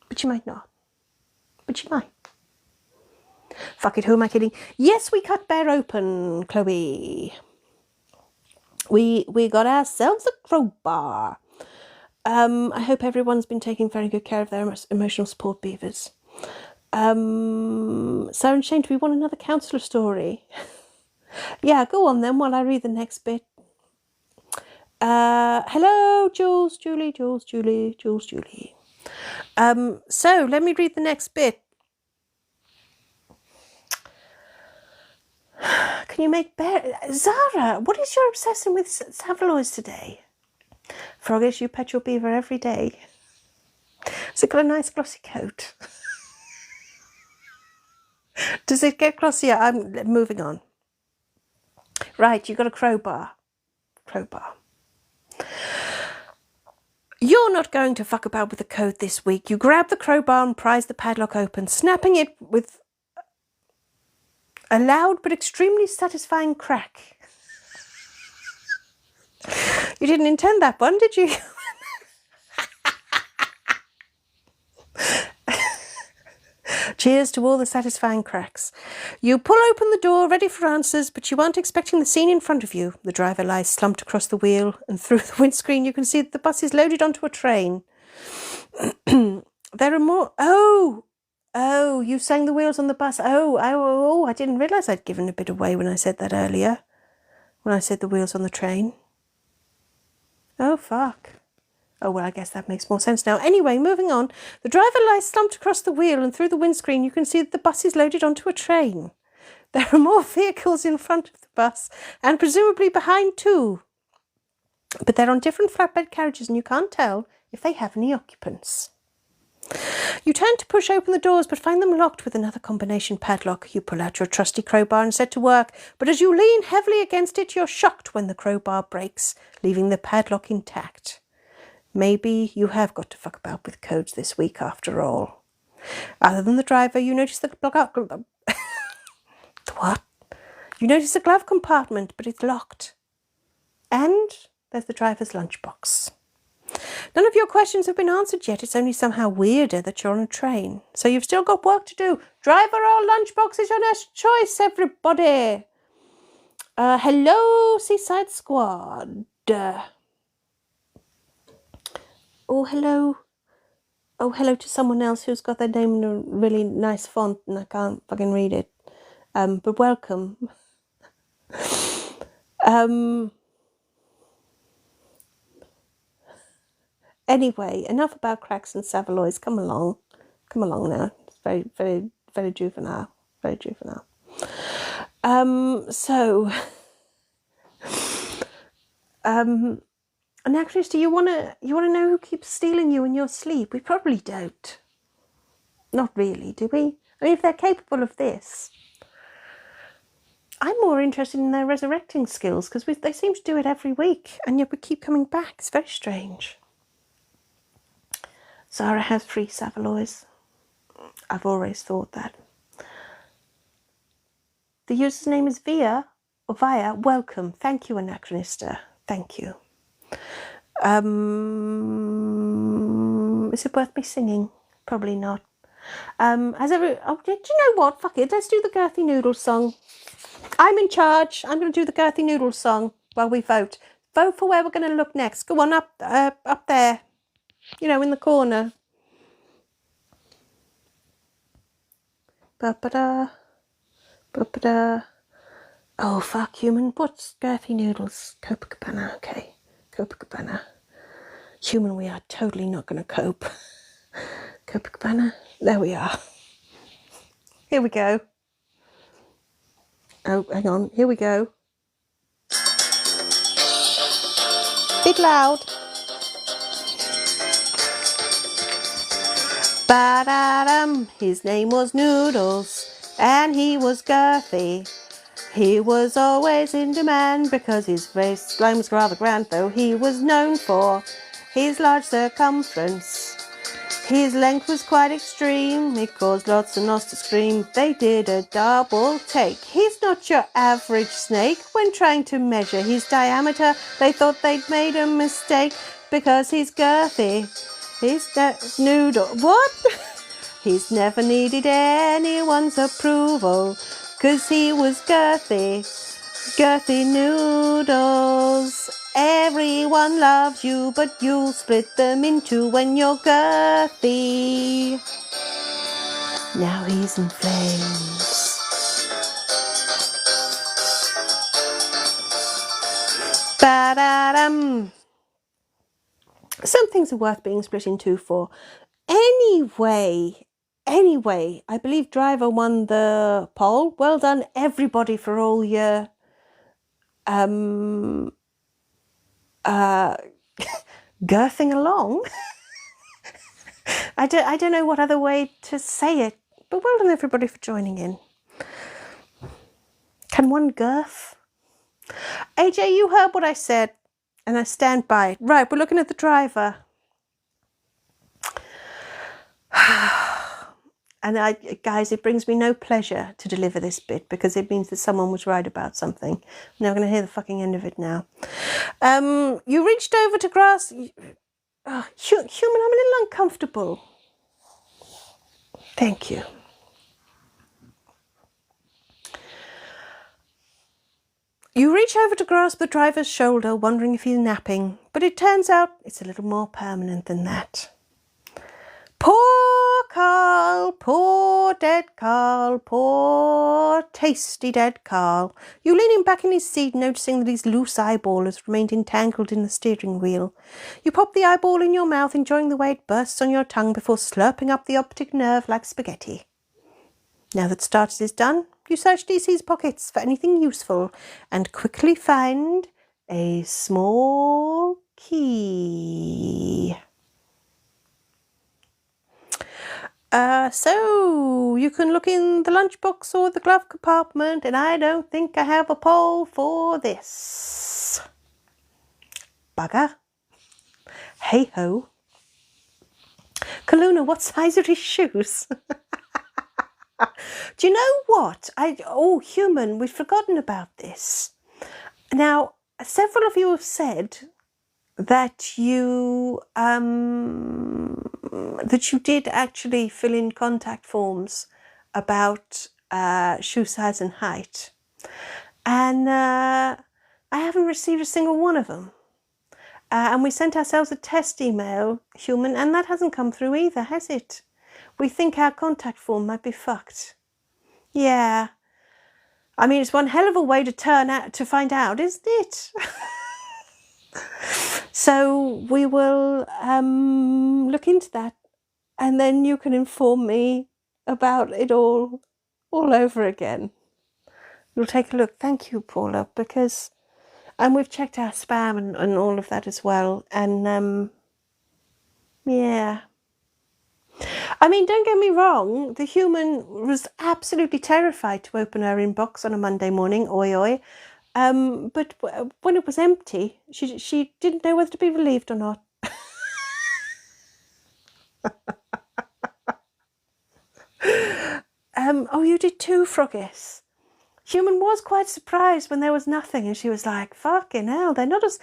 But you might not. But you might. Fuck it, who am I kidding? Yes, we cut Bear open, Chloe. We got ourselves a crowbar. I hope everyone's been taking very good care of their emotional support beavers. Sarah and Shane, do we want another counsellor story? Yeah, go on then while I read the next bit. Hello, Jules, Julie. So let me read the next bit. Can you make bear? Zara, what is your obsession with Savaloys today? Froggish, you pet your beaver every day. Has it got a nice glossy coat? Does it get glossier? I'm moving on. Right, you got a crowbar. You're not going to fuck about with the code this week. You grab the crowbar and prise the padlock open, snapping it with a loud but extremely satisfying crack. You didn't intend that one, did you? Cheers to all the satisfying cracks. You pull open the door, ready for answers, but you aren't expecting the scene in front of you. The driver lies slumped across the wheel, and through the windscreen you can see that the bus is loaded onto a train. There are more... Oh, you sang the wheels on the bus. Oh, I didn't realise I'd given a bit away when I said that earlier. When I said the wheels on the train. Oh, fuck. Oh, well, I guess that makes more sense now. Anyway, moving on. The driver lies slumped across the wheel, and through the windscreen you can see that the bus is loaded onto a train. There are more vehicles in front of the bus, and presumably behind too. But they're on different flatbed carriages, and you can't tell if they have any occupants. You turn to push open the doors, but find them locked with another combination padlock. You pull out your trusty crowbar and set to work, but as you lean heavily against it, you're shocked when the crowbar breaks, leaving the padlock intact. Maybe you have got to fuck about with codes this week after all. Other than the driver, you notice the what? You notice the glove compartment, but it's locked. And there's the driver's lunchbox. None of your questions have been answered yet. It's only somehow weirder that you're on a train. So you've still got work to do. Driver or lunchbox is your next choice, everybody. Hello, Seaside Squad. Oh, hello. Oh, hello to someone else who's got their name in a really nice font and I can't fucking read it. But welcome. Anyway, enough about cracks and Savaloys. Come along now. It's very, very, very juvenile. Very juvenile. Anachronist, do you wanna know who keeps stealing you in your sleep? We probably don't. Not really, do we? I mean, if they're capable of this. I'm more interested in their resurrecting skills because they seem to do it every week, and yet we keep coming back. It's very strange. Zara has 3 Savaloys. I've always thought that. The user's name is Via. Welcome. Thank you, Anachronista. Thank you. Is it worth me singing? Probably not. Did you know what? Fuck it. Let's do the Girthy Noodles song. I'm in charge. I'm going to do the Girthy Noodles song while we vote. Vote for where we're going to look next. Go on, up there. You know, in the corner. Ba-ba-da. Ba-ba-da. Oh, fuck, human. What's Girthy Noodles? Copacabana. Okay. Copacabana. Human, we are totally not going to cope. Copacabana. There we are. Here we go. Oh, hang on. Here we go. Bit loud. Ba-da-dum. His name was Noodles. and he was girthy. He was always in demand because his waistline was rather grand, though he was known for his large circumference. His length was quite extreme, it caused lots and lots to scream. They did a double take. He's not your average snake. When trying to measure his diameter, they thought they'd made a mistake because he's girthy. He's noodle. What? He's never needed anyone's approval, 'cause he was girthy. Girthy noodles. Everyone loves you, but you'll split them in two when you're girthy. Now he's in flames. Ba-da-dum. Some things are worth being split in two for. Anyway, I believe Driver won the poll. Well done, everybody, for all your girthing along. I don't know what other way to say it, but well done everybody for joining in. Can one girth? AJ, you heard what I said, and I stand by it. Right, we're looking at the driver. And guys, it brings me no pleasure to deliver this bit because it means that someone was right about something. I'm never going to hear the fucking end of it now. You reached over to grasp... Oh, human, I'm a little uncomfortable. Thank you. You reach over to grasp the driver's shoulder, wondering if he's napping, but it turns out it's a little more permanent than that. Poor Carl, poor dead Carl, poor tasty dead Carl. You lean him back in his seat, noticing that his loose eyeball has remained entangled in the steering wheel. You pop the eyeball in your mouth, enjoying the way it bursts on your tongue before slurping up the optic nerve like spaghetti. Now that starters is done, you search DC's pockets for anything useful and quickly find a small key. So you can look in the lunchbox or the glove compartment, and I don't think I have a poll for this. Bugger. Hey ho. Kaluna, what size are his shoes? Do you know what? Human, we've forgotten about this. Now, several of you have said that you did actually fill in contact forms about shoe size and height, and I haven't received a single one of them. And we sent ourselves a test email, human, and that hasn't come through either, has it? We think our contact form might be fucked. Yeah. I mean, it's one hell of a way to find out, isn't it? So we will look into that, and then you can inform me about it all over again. We'll take a look. Thank you, Paula, because we've checked our spam and all of that as well, and yeah. I mean, don't get me wrong, the human was absolutely terrified to open her inbox on a Monday morning, oi oi. But when it was empty, she didn't know whether to be relieved or not. Oh, you did too, Froggies. Human was quite surprised when there was nothing, and she was like, fucking hell, they're not as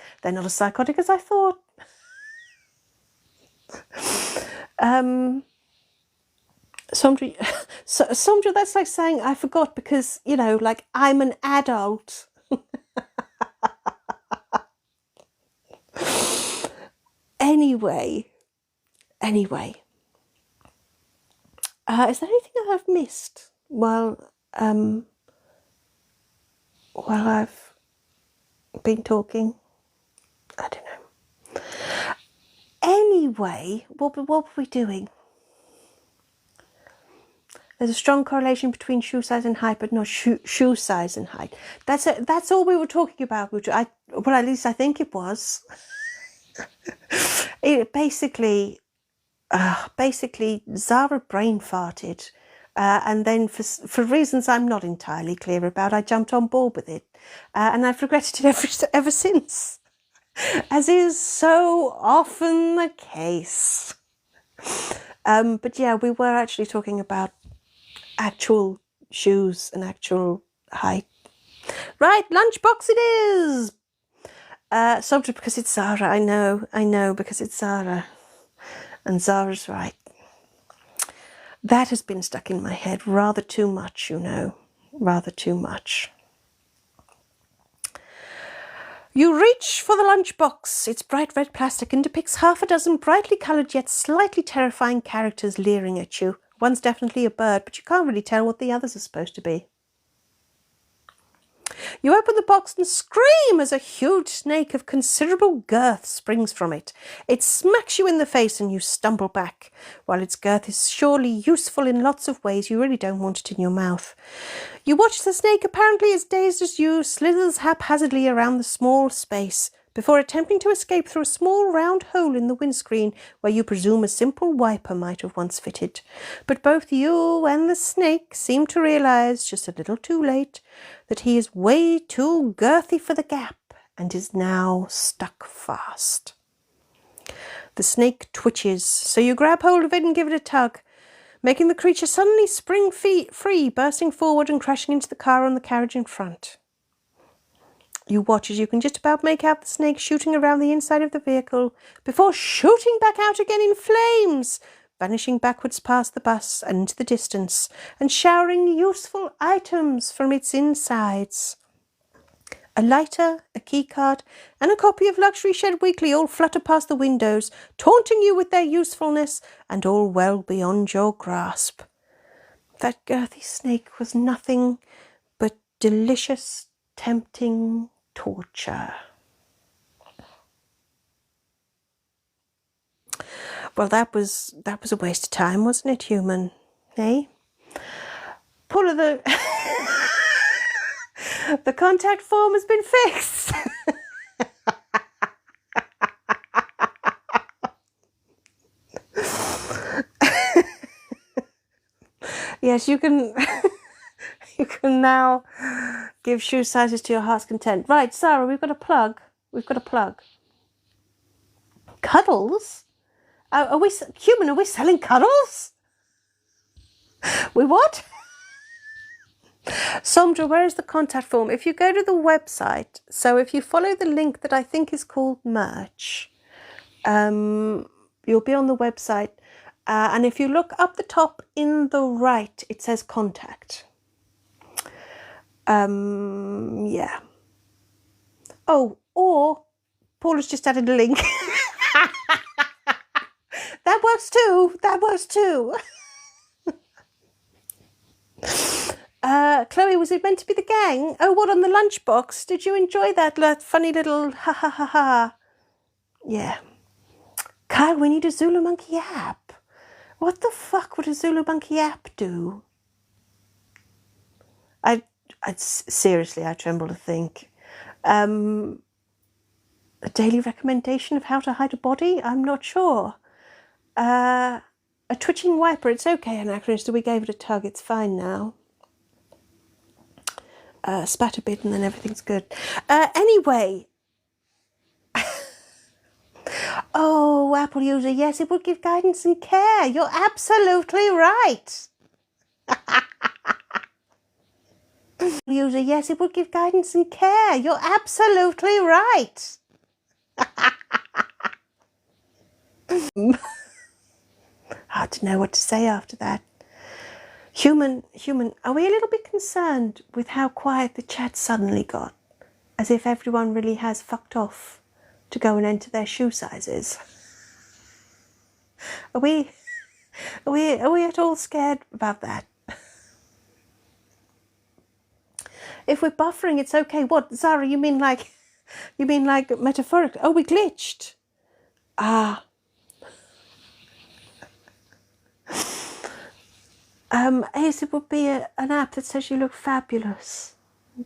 psychotic as I thought. Sondra, that's like saying I forgot because, you know, like I'm an adult. Anyway. Is there anything I have missed while I've been talking? I don't know. Anyway, what were we doing? There's a strong correlation between shoe size and height, but not shoe size and height. That's all we were talking about. Well, at least I think it was. It basically, Zara brain farted And then for reasons I'm not entirely clear about, I jumped on board with it. And I've regretted it ever since, as is so often the case. But yeah, we were actually talking about actual shoes and actual height. Right, lunchbox it is! Subject because it's Zara, I know, because it's Zara. And Zara's right. That has been stuck in my head rather too much, you know, rather too much. You reach for the lunchbox. It's bright red plastic and depicts half a dozen brightly coloured yet slightly terrifying characters leering at you. One's definitely a bird, but you can't really tell what the others are supposed to be. You open the box and scream as a huge snake of considerable girth springs from it. It smacks you in the face and you stumble back. While its girth is surely useful in lots of ways, you really don't want it in your mouth. You watch the snake, apparently as dazed as you, slithers haphazardly around the small space before attempting to escape through a small round hole in the windscreen where you presume a simple wiper might have once fitted. But both you and the snake seem to realise, just a little too late, that he is way too girthy for the gap and is now stuck fast. The snake twitches, so you grab hold of it and give it a tug, making the creature suddenly spring free, bursting forward and crashing into the car on the carriage in front. You watch as you can just about make out the snake shooting around the inside of the vehicle before shooting back out again in flames, vanishing backwards past the bus and into the distance and showering useful items from its insides. A lighter, a keycard, and a copy of Luxury Shed Weekly all flutter past the windows, taunting you with their usefulness, and all well beyond your grasp. That girthy snake was nothing but delicious, tempting torture. Well, that was a waste of time, wasn't it, human? Eh? Paula, the contact form has been fixed. Yes, you can. You can now give shoe sizes to your heart's content. Right, Sarah, we've got a plug. Cuddles? Are we selling cuddles? We what? Sondra, where is the contact form? If you go to the website, so if you follow the link that I think is called merch, you'll be on the website. And if you look up the top in the right, it says contact. Yeah. Oh, or Paula's just added a link. That works too. Chloe, was it meant to be the gang? Oh, what, on the lunchbox? Did you enjoy that funny little ha ha ha ha? Yeah. Kyle, we need a Zulu Monkey app. What the fuck would a Zulu Monkey app do? Seriously, I tremble to think. A daily recommendation of how to hide a body? I'm not sure. A twitching wiper, it's okay, Anachronist, we gave it a tug, it's fine now. Spat a bit and then everything's good. Anyway. Oh, Apple user, yes, it would give guidance and care. You're absolutely right. User, yes, it would give guidance and care. You're absolutely right. Hard to know what to say after that. Human, are we a little bit concerned with how quiet the chat suddenly got? As if everyone really has fucked off to go and enter their shoe sizes. Are we at all scared about that? If we're buffering, it's okay. What, Zara, you mean like metaphorically? Oh, we glitched. Ah. Yes, it would be an app that says you look fabulous.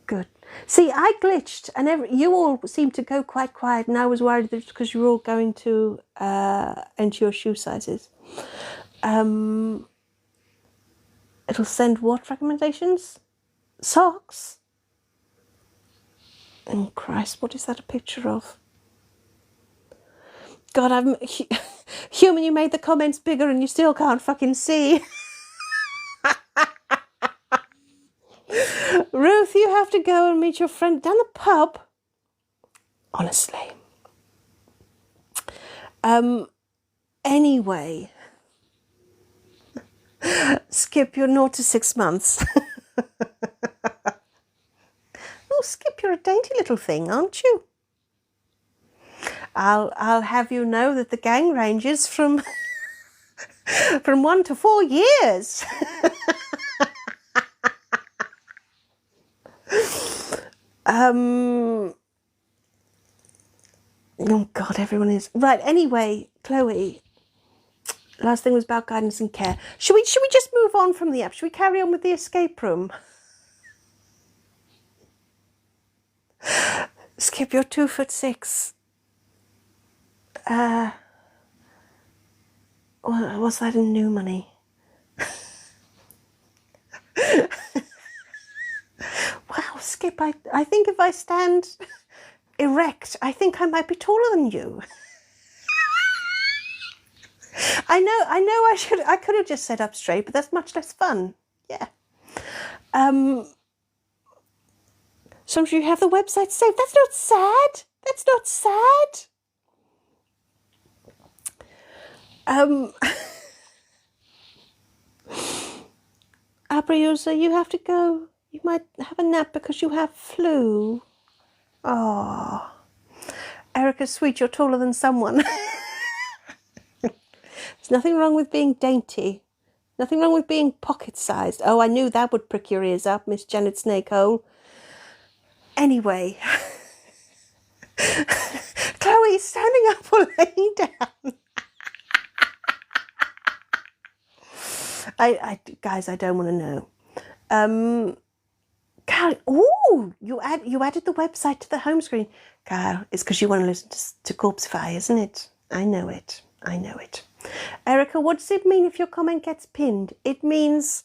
Good. See, I glitched, and you all seemed to go quite quiet, and I was worried that it's because you were all going to enter your shoe sizes. It'll send what recommendations? Socks? Oh, Christ, what is that a picture of? God, I'm... Human, you made the comments bigger and you still can't fucking see. Ruth, you have to go and meet your friend down the pub. Honestly. Anyway. Skip, you're 0 to 6 months. Oh, Skip, you're a dainty little thing, aren't you? I'll have you know that the gang ranges from 1 to 4 years. Oh God, everyone is right. Anyway, Chloe. Last thing was about guidance and care. Should we just move on from the app? Should we carry on with the escape room? Skip, you're 2'6". Was that in new money? Wow, Skip, I think if I stand erect, I think I might be taller than you. I know I could have just sat up straight, but that's much less fun. Yeah. So you have the website saved. That's not sad. That's not sad. Abriosa, you have to go. You might have a nap because you have flu. Oh, Erica, sweet, you're taller than someone. There's nothing wrong with being dainty. Nothing wrong with being pocket-sized. Oh, I knew that would prick your ears up, Miss Janet Snakehole. Anyway. Chloe, standing up or laying down? Guys, I don't want to know. Carol, ooh, you added the website to the home screen. Carol, it's because you want to listen to Corpsify, isn't it? I know it. I know it. Erica, what does it mean if your comment gets pinned? It means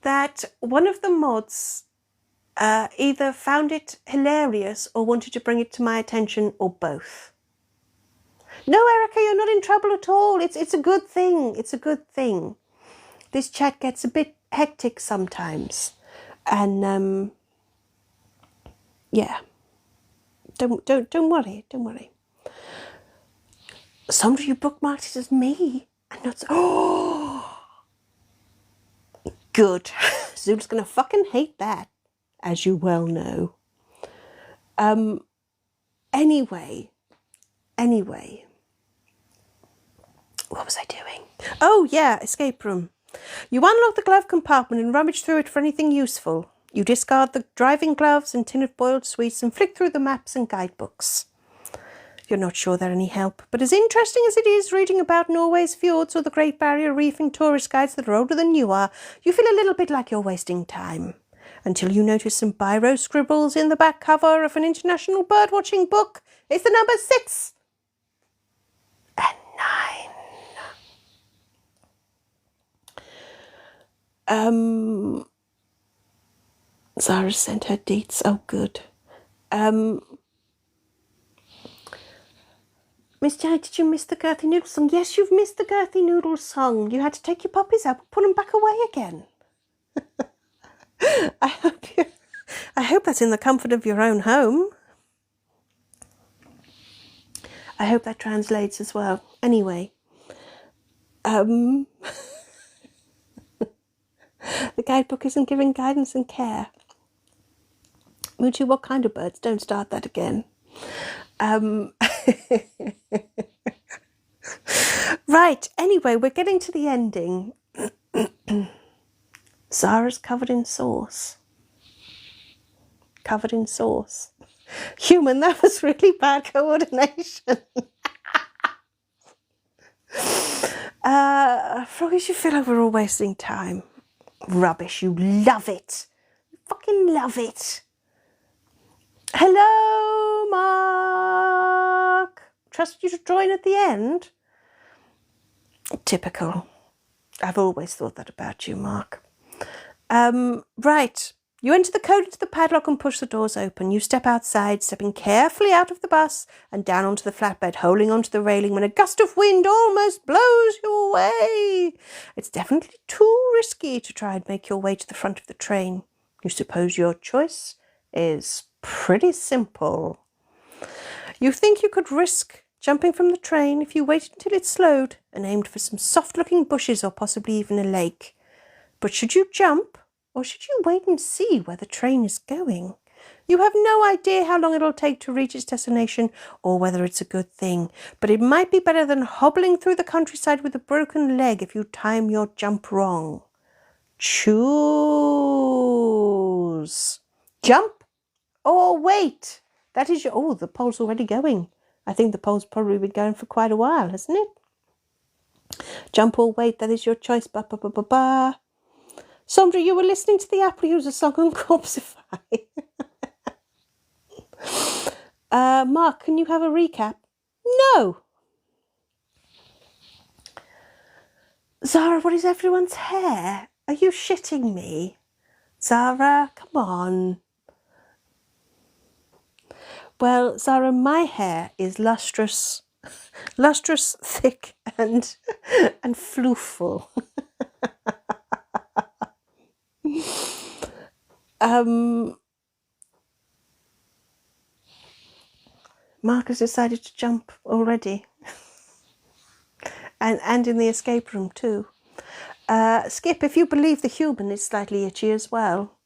that one of the mods either found it hilarious or wanted to bring it to my attention, or both. No, Erica, you're not in trouble at all. It's a good thing. It's a good thing. This chat gets a bit hectic sometimes. And yeah. Don't worry, don't worry. Some of you bookmarked it as me. And not so, oh, good. Zula's gonna fucking hate that, as you well know. Anyway, what was I doing? Oh yeah, escape room. You unlock the glove compartment and rummage through it for anything useful. You discard the driving gloves and tin of boiled sweets and flick through the maps and guidebooks. You're not sure they're any help, but as interesting as it is reading about Norway's fjords or the Great Barrier Reef in tourist guides that are older than you are, you feel a little bit like you're wasting time. Until you notice some biro scribbles in the back cover of an international birdwatching book. It's the number 6 and 9. Zara sent her deets. Oh, good. Miss Janet, did you miss the Girthy Noodles song? Yes, you've missed the Girthy Noodles song. You had to take your puppies out and put them back away again. I hope that's in the comfort of your own home. I hope that translates as well. Anyway, the guidebook isn't giving guidance and care. Moochie, what kind of birds? Don't start that again. Right, anyway, we're getting to the ending. Zara's covered in sauce. Covered in sauce. Human, that was really bad coordination. Froggies, you feel like we're all wasting time. Rubbish, you love it. You fucking love it. Hello, Mark. Trust you to join at the end. Typical. I've always thought that about you, Mark. Right. You enter the code into the padlock and push the doors open. You step outside, stepping carefully out of the bus and down onto the flatbed, holding onto the railing when a gust of wind almost blows you away. It's definitely too risky to try and make your way to the front of the train. You suppose your choice is pretty simple. You think you could risk jumping from the train if you waited until it slowed and aimed for some soft-looking bushes or possibly even a lake. But should you jump, or should you wait and see where the train is going? You have no idea how long it'll take to reach its destination or whether it's a good thing, but it might be better than hobbling through the countryside with a broken leg if you time your jump wrong. Choose. Jump or wait. That is your... Oh, the poll's already going. I think the poll's probably been going for quite a while, hasn't it? Jump or wait, that is your choice. Ba ba ba ba ba. Sandra, you were listening to the Apple User song on Corpsify. Mark, can you have a recap? No. Zara, what is everyone's hair? Are you shitting me? Zara, come on. Well, Zara, my hair is lustrous, thick, and flooful. Mark has decided to jump already. and in the escape room too. Skip, if you believe the human is slightly itchy as well.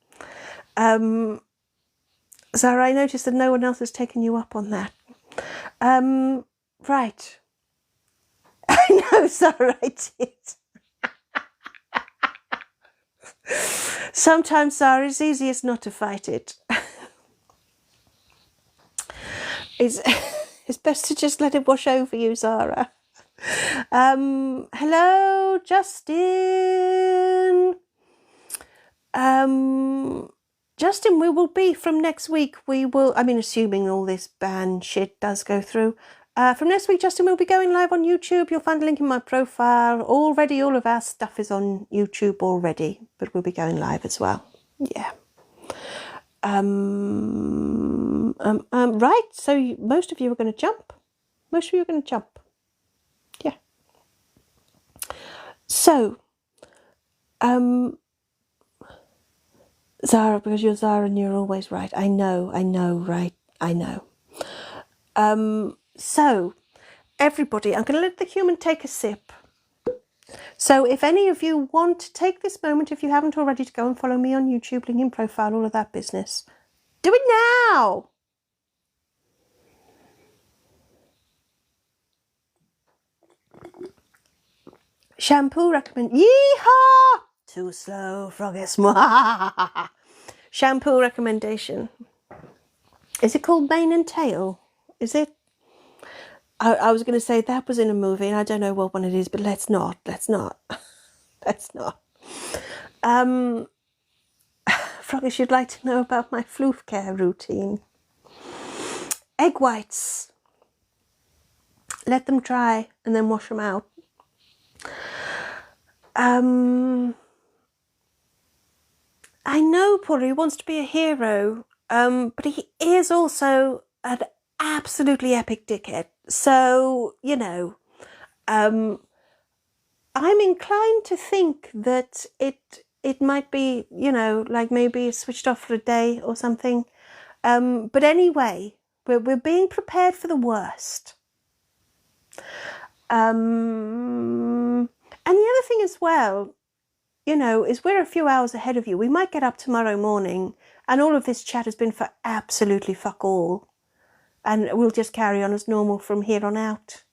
Zara, I noticed that no one else has taken you up on that. Right. I know, Zara, I did. Sometimes, Zara, it's easiest not to fight it. It's best to just let it wash over you, Zara. Hello, Justin. Justin, we will be from next week. We will, I mean, assuming all this ban shit does go through. From next week, Justin, we'll be going live on YouTube. You'll find a link in my profile. Already, all of our stuff is on YouTube already, but we'll be going live as well. Yeah. Right. So most of you are going to jump. Most of you are going to jump. Yeah. So, Zara, because you're Zara and you're always right. I know, right? I know. So, everybody, I'm going to let the human take a sip. So if any of you want to take this moment, if you haven't already, to go and follow me on YouTube, link in profile, all of that business, do it now. Shampoo recommend. Yeehaw! Too slow, froggies. Shampoo recommendation. Is it called Mane and Tail? Is it? I was going to say that was in a movie, and I don't know what one it is, but let's not. Let's not. Froggies, you'd like to know about my floof care routine. Egg whites. Let them dry and then wash them out. I know Paulie wants to be a hero, but he is also an absolutely epic dickhead. So, you know, I'm inclined to think that it might be, you know, like maybe switched off for a day or something. But anyway, we're being prepared for the worst. And the other thing as well, you know, is we're a few hours ahead of you. We might get up tomorrow morning and all of this chat has been for absolutely fuck all. And we'll just carry on as normal from here on out.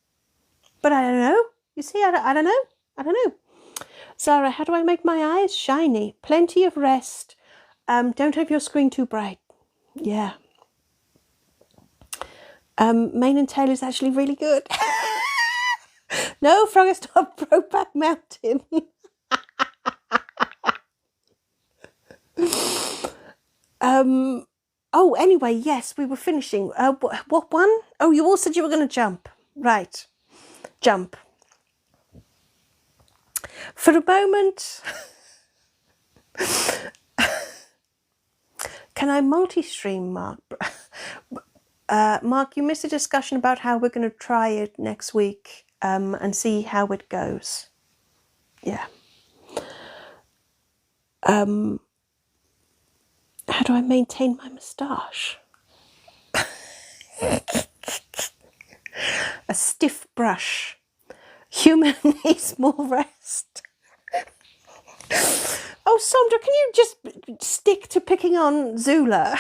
But I don't know. You see, I don't know. I don't know. Zara, how do I make my eyes shiny? Plenty of rest. Don't have your screen too bright. Yeah. Mane and Tail is actually really good. No, Froggies, not Brokeback Mountain. Oh, anyway, yes, we were finishing. What one? Oh, you all said you were going to jump. Right. Jump. For a moment, Can I multi-stream, Mark? Mark, you missed a discussion about how we're going to try it next week and see how it goes. Yeah. How do I maintain my moustache? A stiff brush. Human needs more rest. Oh, Sandra, can you just stick to picking on Zula?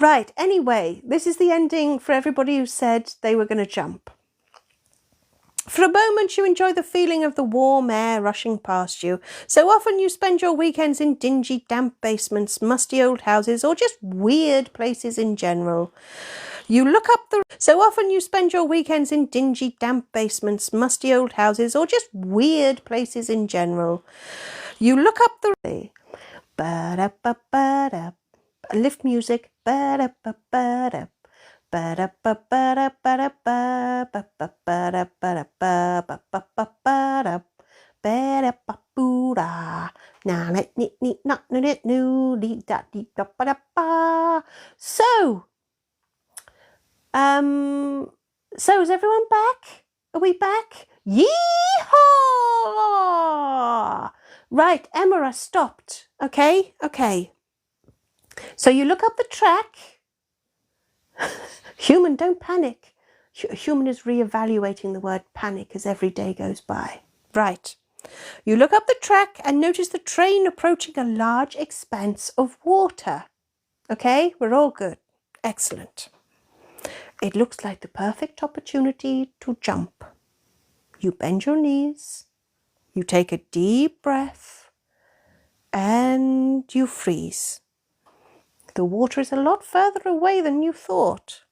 Right, anyway, this is the ending for everybody who said they were going to jump. For a moment you enjoy the feeling of the warm air rushing past you. So often you spend your weekends in dingy, damp basements, musty old houses, or just weird places in general. You look up the... So often you spend your weekends in dingy, damp basements, musty old houses, or just weird places in general. You look up the... Ba-da-ba-ba-da. Lift music. Ba-da-ba-ba-da. So is everyone back? Are we back? Yee-haw! Right, Emma, I stopped. Okay. So you look up the track. Human, don't panic. Human is re-evaluating the word panic as every day goes by. Right. You look up the track and notice the train approaching a large expanse of water. Okay, we're all good. Excellent. It looks like the perfect opportunity to jump. You bend your knees, you take a deep breath, and you freeze. The water is a lot further away than you thought.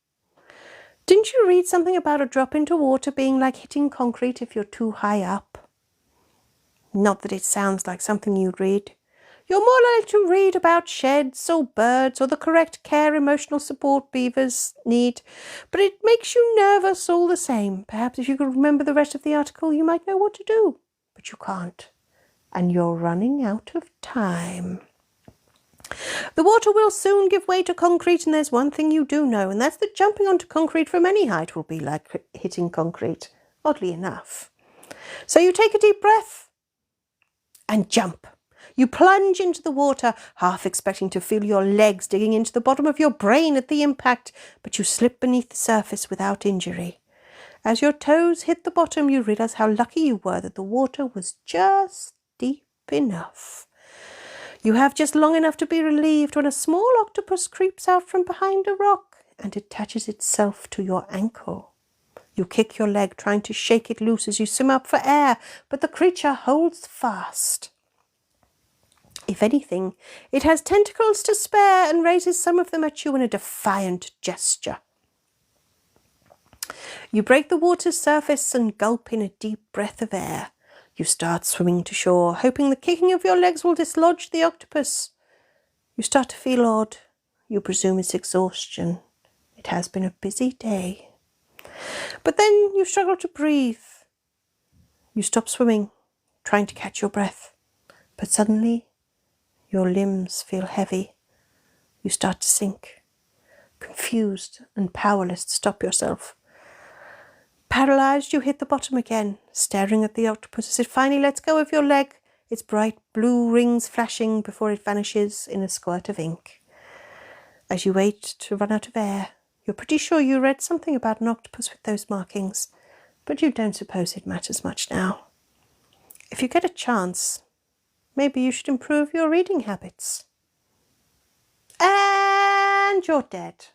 Didn't you read something about a drop into water being like hitting concrete if you're too high up? Not that it sounds like something you'd read. You're more likely to read about sheds or birds or the correct care emotional support beavers need, but it makes you nervous all the same. Perhaps if you could remember the rest of the article, you might know what to do, but you can't, and you're running out of time. The water will soon give way to concrete, and there's one thing you do know, and that's that jumping onto concrete from any height will be like hitting concrete, oddly enough. So you take a deep breath and jump. You plunge into the water, half expecting to feel your legs digging into the bottom of your brain at the impact, but you slip beneath the surface without injury. As your toes hit the bottom, you realize how lucky you were that the water was just deep enough. You have just long enough to be relieved when a small octopus creeps out from behind a rock and attaches itself to your ankle. You kick your leg, trying to shake it loose as you swim up for air, but the creature holds fast. If anything, it has tentacles to spare and raises some of them at you in a defiant gesture. You break the water's surface and gulp in a deep breath of air. You start swimming to shore, hoping the kicking of your legs will dislodge the octopus. You start to feel odd. You presume it's exhaustion. It has been a busy day. But then you struggle to breathe. You stop swimming, trying to catch your breath. But suddenly, your limbs feel heavy. You start to sink, confused and powerless to stop yourself. Paralyzed, you hit the bottom again, staring at the octopus as it finally lets go of your leg, its bright blue rings flashing before it vanishes in a squirt of ink. As you wait to run out of air, you're pretty sure you read something about an octopus with those markings, but you don't suppose it matters much now. If you get a chance, maybe you should improve your reading habits. And you're dead.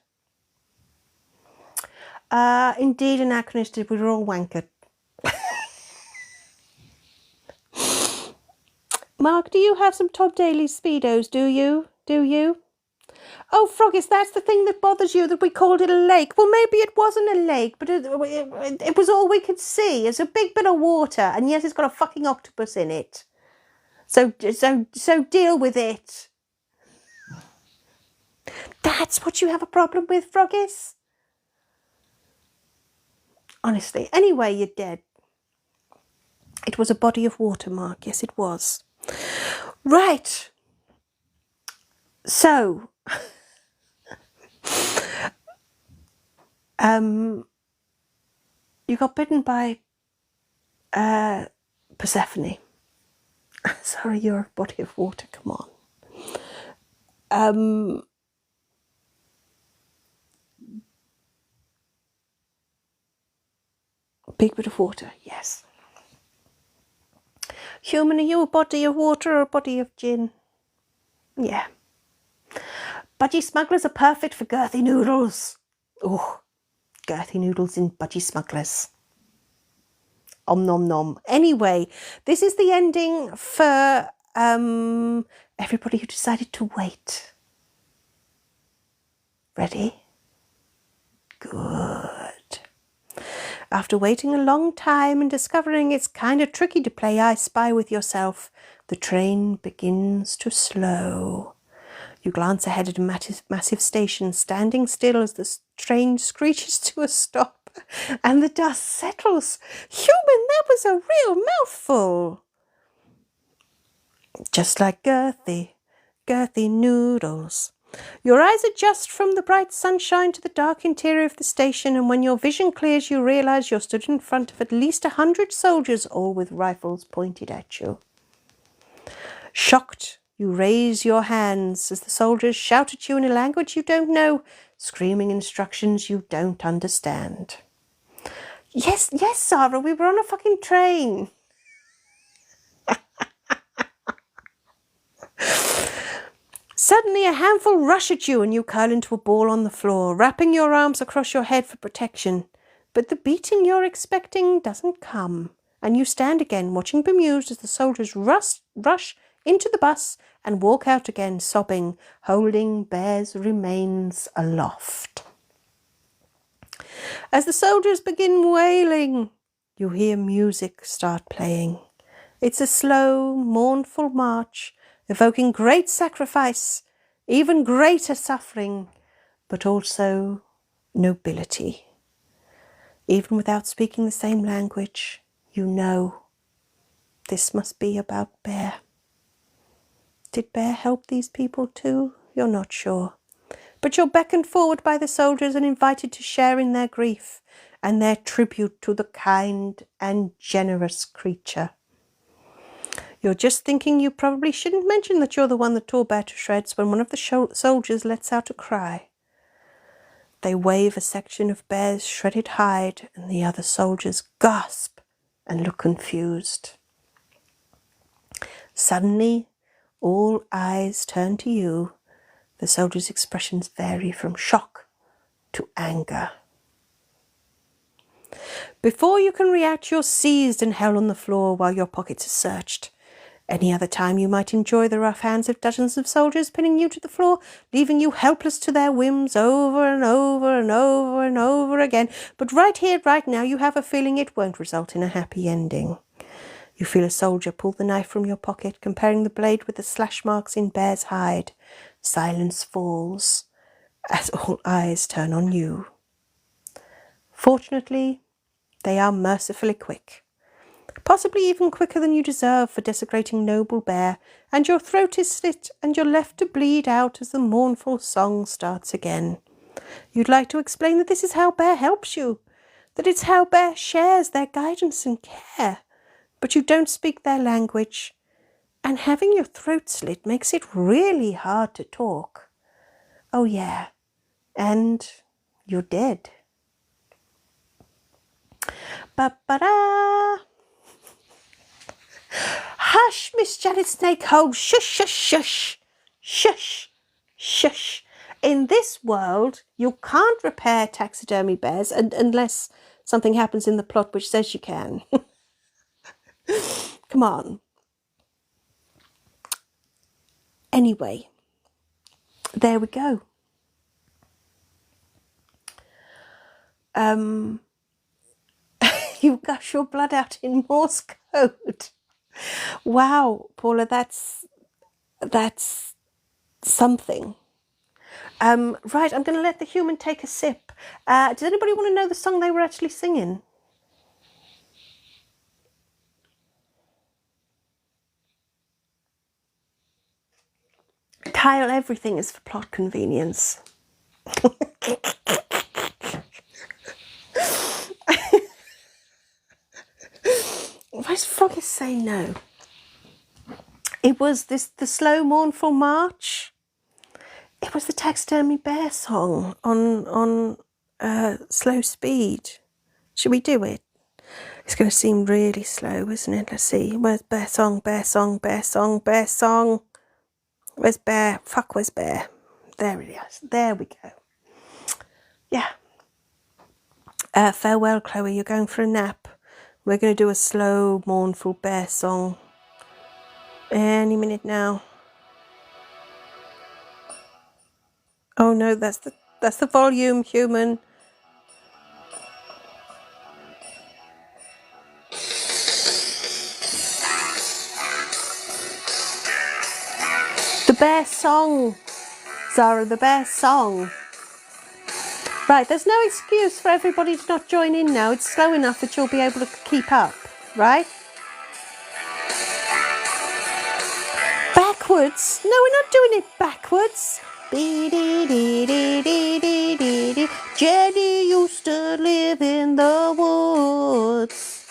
Indeed, anachronistic, we were all wankered. Mark, do you have some Todd Daly Speedos, do you? Oh, Froggies, that's the thing that bothers you, that we called it a lake. Well, maybe it wasn't a lake, but it was all we could see. It's a big bit of water, and yes, it's got a fucking octopus in it. So deal with it. That's what you have a problem with, Froggies? Honestly. Anyway, you're dead. It was a body of water, Mark. Yes, it was. Right. So, you got bitten by Persephone. Sorry, you're a body of water, come on. Big bit of water, yes. Human, are you a body of water or a body of gin? Yeah. Budgie smugglers are perfect for girthy noodles. Oh, girthy noodles in budgie smugglers. Om nom nom. Anyway, this is the ending for everybody who decided to wait. Ready? Good. After waiting a long time and discovering it's kind of tricky to play I Spy with yourself, the train begins to slow. You glance ahead at a massive station, standing still as the train screeches to a stop and the dust settles. Human, that was a real mouthful. Just like girthy noodles. Your eyes adjust from the bright sunshine to the dark interior of the station, and when your vision clears, you realise you're stood in front of at least 100 soldiers, all with rifles pointed at you. Shocked, you raise your hands as the soldiers shout at you in a language you don't know, screaming instructions you don't understand. Yes, Sarah, we were on a fucking train. Suddenly a handful rush at you and you curl into a ball on the floor, wrapping your arms across your head for protection. But the beating you're expecting doesn't come, and you stand again, watching bemused as the soldiers rush into the bus and walk out again, sobbing, holding Bear's remains aloft. As the soldiers begin wailing, you hear music start playing. It's a slow, mournful march, evoking great sacrifice, even greater suffering, but also nobility. Even without speaking the same language, you know this must be about Bear. Did Bear help these people too? You're not sure. But you're beckoned forward by the soldiers and invited to share in their grief and their tribute to the kind and generous creature. You're just thinking you probably shouldn't mention that you're the one that tore Bear to shreds when one of the soldiers lets out a cry. They wave a section of Bear's shredded hide and the other soldiers gasp and look confused. Suddenly, all eyes turn to you. The soldiers' expressions vary from shock to anger. Before you can react, you're seized and held on the floor while your pockets are searched. Any other time you might enjoy the rough hands of dozens of soldiers pinning you to the floor, leaving you helpless to their whims over and over and over and over again. But right here, right now, you have a feeling it won't result in a happy ending. You feel a soldier pull the knife from your pocket, comparing the blade with the slash marks in Bear's hide. Silence falls as all eyes turn on you. Fortunately, they are mercifully quick. Possibly even quicker than you deserve for desecrating noble Bear, and your throat is slit and you're left to bleed out as the mournful song starts again. You'd like to explain that this is how Bear helps you, that it's how Bear shares their guidance and care, but you don't speak their language, and having your throat slit makes it really hard to talk. Oh yeah, and you're dead. Ba-ba-da! Hush, Miss Janet Snakehold, shush, shush, shush, shush, shush. In this world, you can't repair taxidermy bears unless something happens in the plot which says you can. Come on. Anyway, there we go. You gush your blood out in Morse code. Wow, Paula, that's something. Right, I'm going to let the human take a sip. Does anybody want to know the song they were actually singing? Kyle, everything is for plot convenience. Why does Froggy say no? It was the slow mournful march. It was the taxidermy bear song on slow speed. Should we do it? It's going to seem really slow, isn't it? Let's see. Where's bear song, bear song, bear song, bear song? Where's bear? Fuck, where's bear? There it is. There we go. Yeah. Farewell, Chloe. You're going for a nap. We're going to do a slow, mournful bear song any minute now. Oh no, that's the volume, human. The bear song, Zara, the bear song. Right, there's no excuse for everybody to not join in now. It's slow enough that you'll be able to keep up, right? Backwards? No, we're not doing it backwards. Jenny used to live in the woods,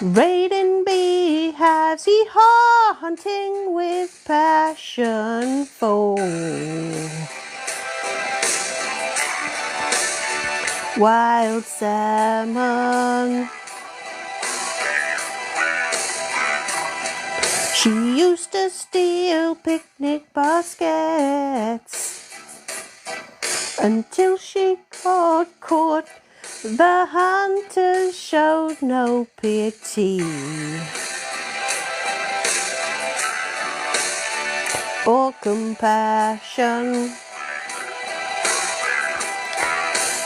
raiding beehives, hee-haw, hunting with passion for wild salmon. She used to steal picnic baskets until she got caught. The hunters showed no pity or compassion.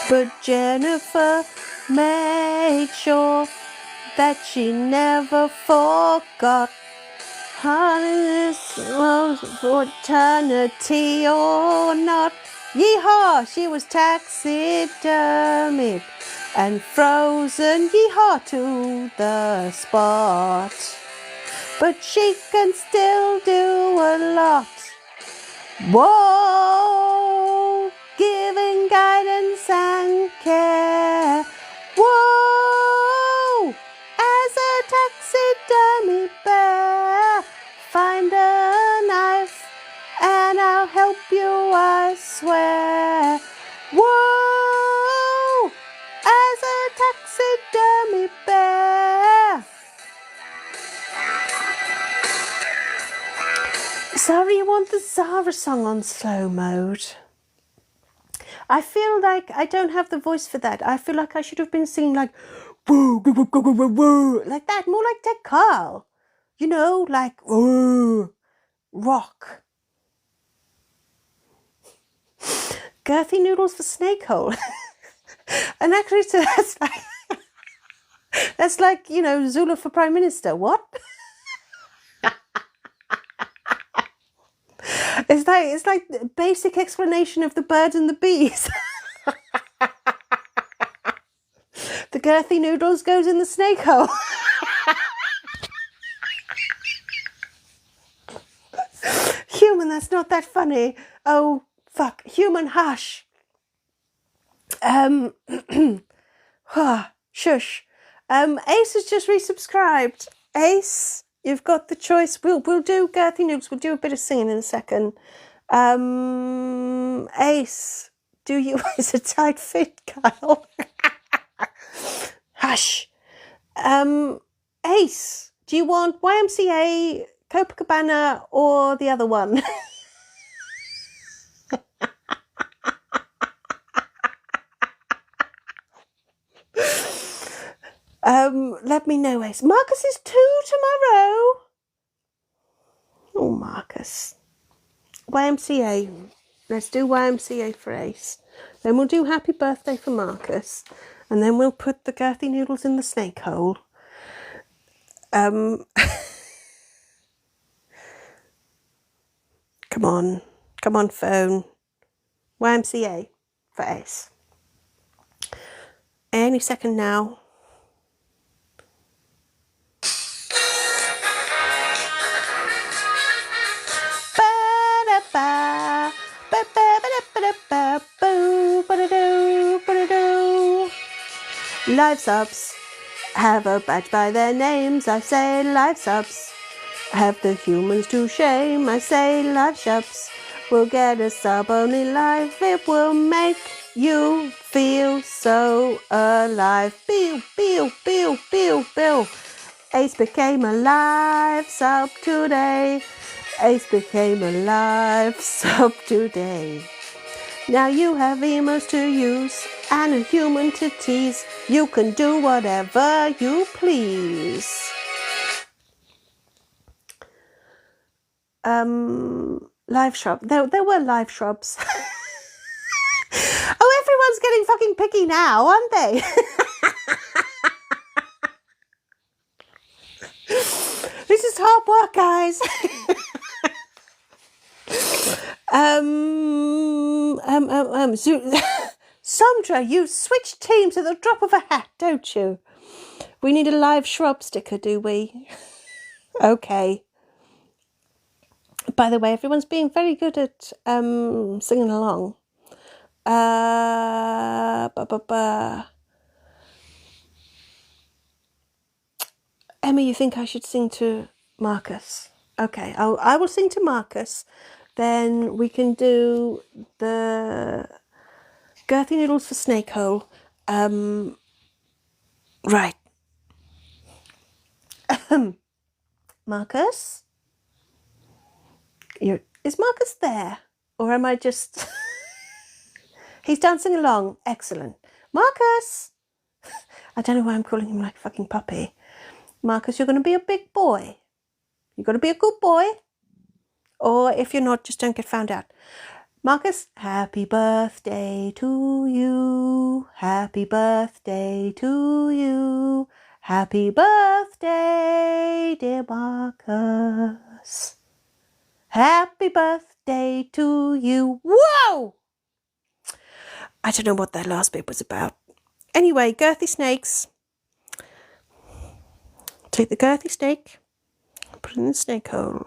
But Jennifer made sure that she never forgot. This was for eternity or not. Yeehaw! She was taxidermied and frozen, yeehaw, to the spot. But she can still do a lot. Whoa! Giving guidance and care. Whoa! As a taxidermy bear, find a knife and I'll help you, I swear. Whoa! As a taxidermy bear. Zara, you want the Zara song on slow mode? I feel like I don't have the voice for that. I feel like I should have been singing like woo, woo, woo, woo, woo, woo, like that, more like Dead Carl. You know, like woo, rock. Girthy noodles for snake hole. And actually, so that's like, you know, Zula for Prime Minister. What? It's like the basic explanation of the bird and the bees. The girthy noodles goes in the snake hole. Human, that's not that funny. Oh, fuck. Human, hush. Shush. Ace has just resubscribed. Ace, you've got the choice. We'll do girthy noodles. We'll do a bit of singing in a second. Ace, do you? It's a tight fit, Kyle. Hush. Ace, do you want YMCA, Copacabana, or the other one? Let me know, Ace. Marcus is 2 tomorrow. Oh, Marcus. YMCA. Let's do YMCA for Ace. Then we'll do Happy Birthday for Marcus. And then we'll put the girthy noodles in the snake hole. Come on. Come on, phone. YMCA for Ace. Any second now. live subs have a badge by their names. I say live subs have the humans to shame. I say live subs will get a sub only live. It will make you feel so alive. Pew, pew, pew, pew, pew. Ace became a live sub today. Ace became a live sub today. Now you have emos to use and a human to tease. You can do whatever you please. Live shrub. There were live shrubs. Oh, everyone's getting fucking picky now, aren't they? This is hard work, guys. Sandra, you switch teams at the drop of a hat, don't you? We need a live shrub sticker, do we? Okay. By the way, everyone's being very good at singing along. Emma, you think I should sing to Marcus? Okay, I will sing to Marcus. Then we can do the Girthy Noodles for Snake Hole. Right. Marcus? Is Marcus there? Or am I just... He's dancing along. Excellent. Marcus! I don't know why I'm calling him like a fucking puppy. Marcus, you're going to be a big boy. You're going to be a good boy. Or if you're not, just don't get found out. Marcus, happy birthday to you. Happy birthday to you. Happy birthday, dear Marcus. Happy birthday to you. Whoa! I don't know what that last bit was about. Anyway, girthy snakes. Take the girthy snake, put it in the snake hole.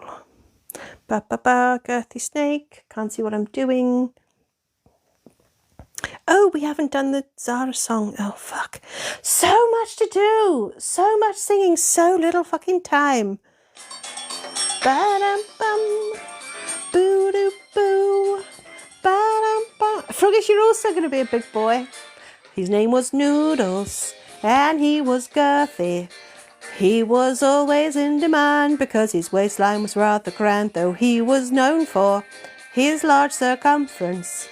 Ba ba ba, girthy snake. Can't see what I'm doing. Oh, we haven't done the Zara song. Oh, fuck. So much to do. So much singing, so little fucking time. Ba-dum-bum. Boo-doo-boo. Ba-dum-bum. Froggish, you're also going to be a big boy. His name was Noodles, and he was girthy. He was always in demand because his waistline was rather grand, though he was known for his large circumference.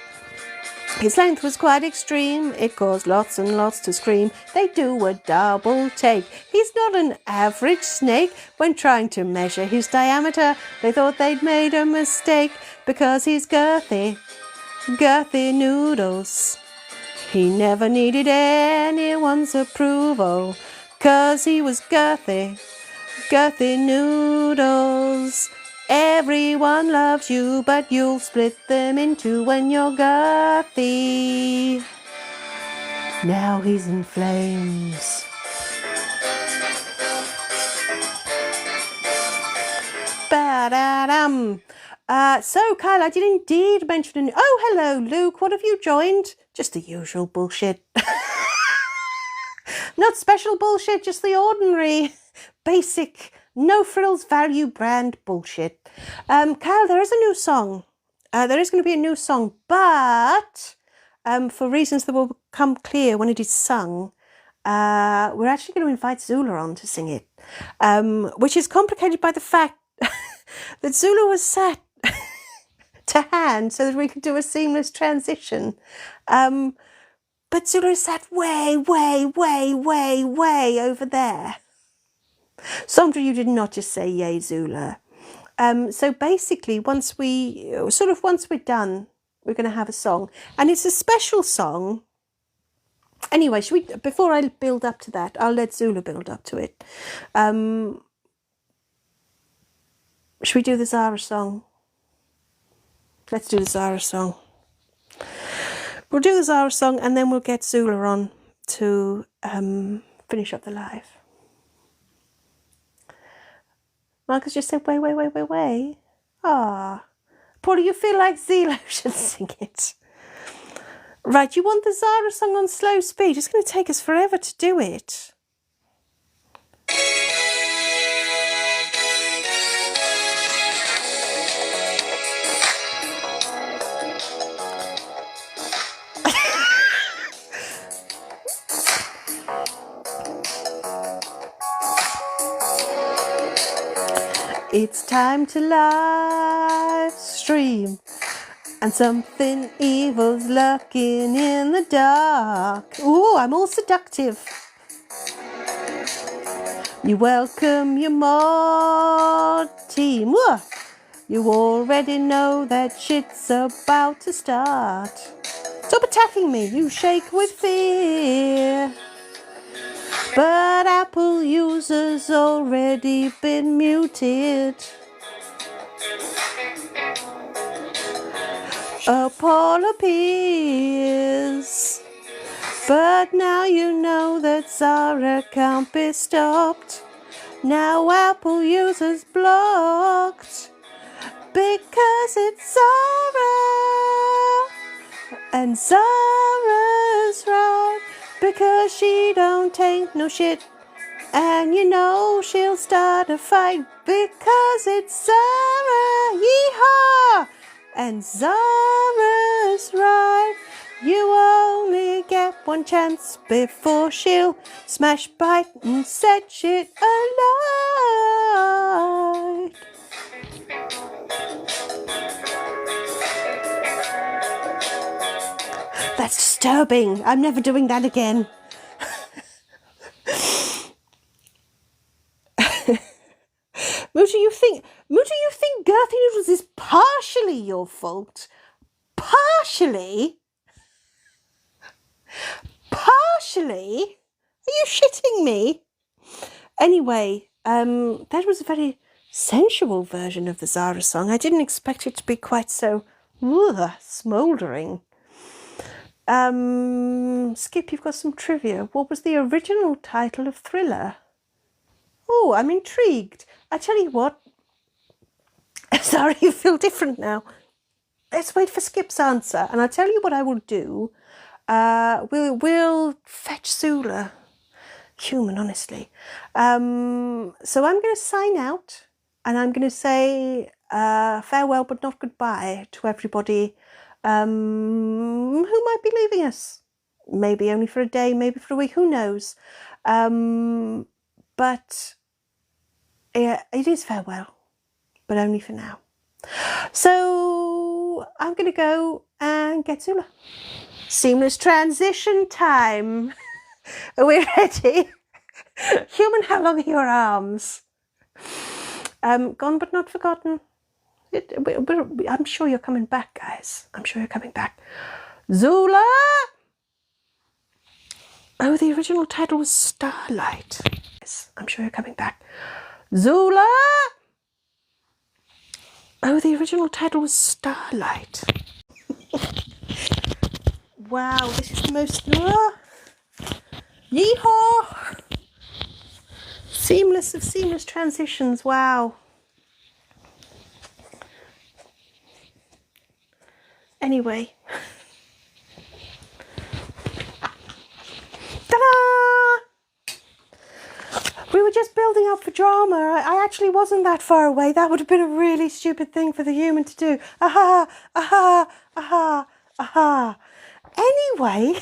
His length was quite extreme, it caused lots and lots to scream. They do a double take. He's not an average snake. When trying to measure his diameter, they thought they'd made a mistake because he's girthy, girthy Noodles. He never needed anyone's approval, 'cause he was girthy, girthy Noodles. Everyone loves you, but you'll split them in two when you're girthy. Now he's in flames. Ba-da-dum. So, Kyle, I did indeed mention... Oh, hello, Luke. What have you joined? Just the usual bullshit. Not special bullshit, just the ordinary, basic, no-frills value brand bullshit. Kyle, there is a new song. There is going to be a new song, but for reasons that will become clear when it is sung, we're actually going to invite Zula on to sing it, which is complicated by the fact that Zula was sat to hand so that we could do a seamless transition. But Zula is sat way, way, way, way, way over there. Sandra, you did not just say yay, Zula. So basically, once we're done, we're going to have a song. And it's a special song. Anyway, before I build up to that, I'll let Zula build up to it. Should we do the Zara song? Let's do the Zara song. We'll do the Zara song and then we'll get Zula on to finish up the live. Marcus just said, way, way, way, way, way. Ah, Paula, you feel like Zila should sing it. Right, you want the Zara song on slow speed? It's going to take us forever to do it. It's time to live stream, and something evil's lurking in the dark. Ooh, I'm all seductive. You welcome your mod team. Whoa. You already know that shit's about to start. Stop attacking me, you shake with fear. But Apple users already been muted. Paul appears. But now you know that Zara can't be stopped. Now Apple users blocked. Because it's Zara. And Zara's right. Because she don't take no shit. And you know she'll start a fight. Because it's Zara. Yeehaw! And Zara's right. You only get one chance before she'll smash, bite and set shit alight. That's disturbing. I'm never doing that again. Moo, do you think Girthy Noodles is partially your fault? Partially? Partially? Are you shitting me? Anyway, that was a very sensual version of the Zara song. I didn't expect it to be quite so smouldering. Skip, you've got some trivia. What was the original title of Thriller? Oh, I'm intrigued. I tell you what. Sorry, you feel different now. Let's wait for Skip's answer, and I'll tell you what I will do. We'll fetch Zula. Human, honestly. So I'm going to sign out, and I'm going to say farewell but not goodbye to everybody who might be leaving us. Maybe only for a day, maybe for a week, who knows. But yeah, it is farewell, but only for now. So I'm going to go and get Zula. Seamless transition time. Are we ready? Human, how long are your arms? Gone but not forgotten. I'm sure you're coming back, guys. I'm sure you're coming back. Zula! Oh, the original title was Starlight. Yes, I'm sure you're coming back. Zula! Oh, the original title was Starlight. Wow, this is the most... Yeehaw! Seamless of seamless transitions, wow. Anyway. Ta-da! We were just building up for drama. I actually wasn't that far away. That would have been a really stupid thing for the human to do. Aha! Aha! Aha! Aha! Anyway.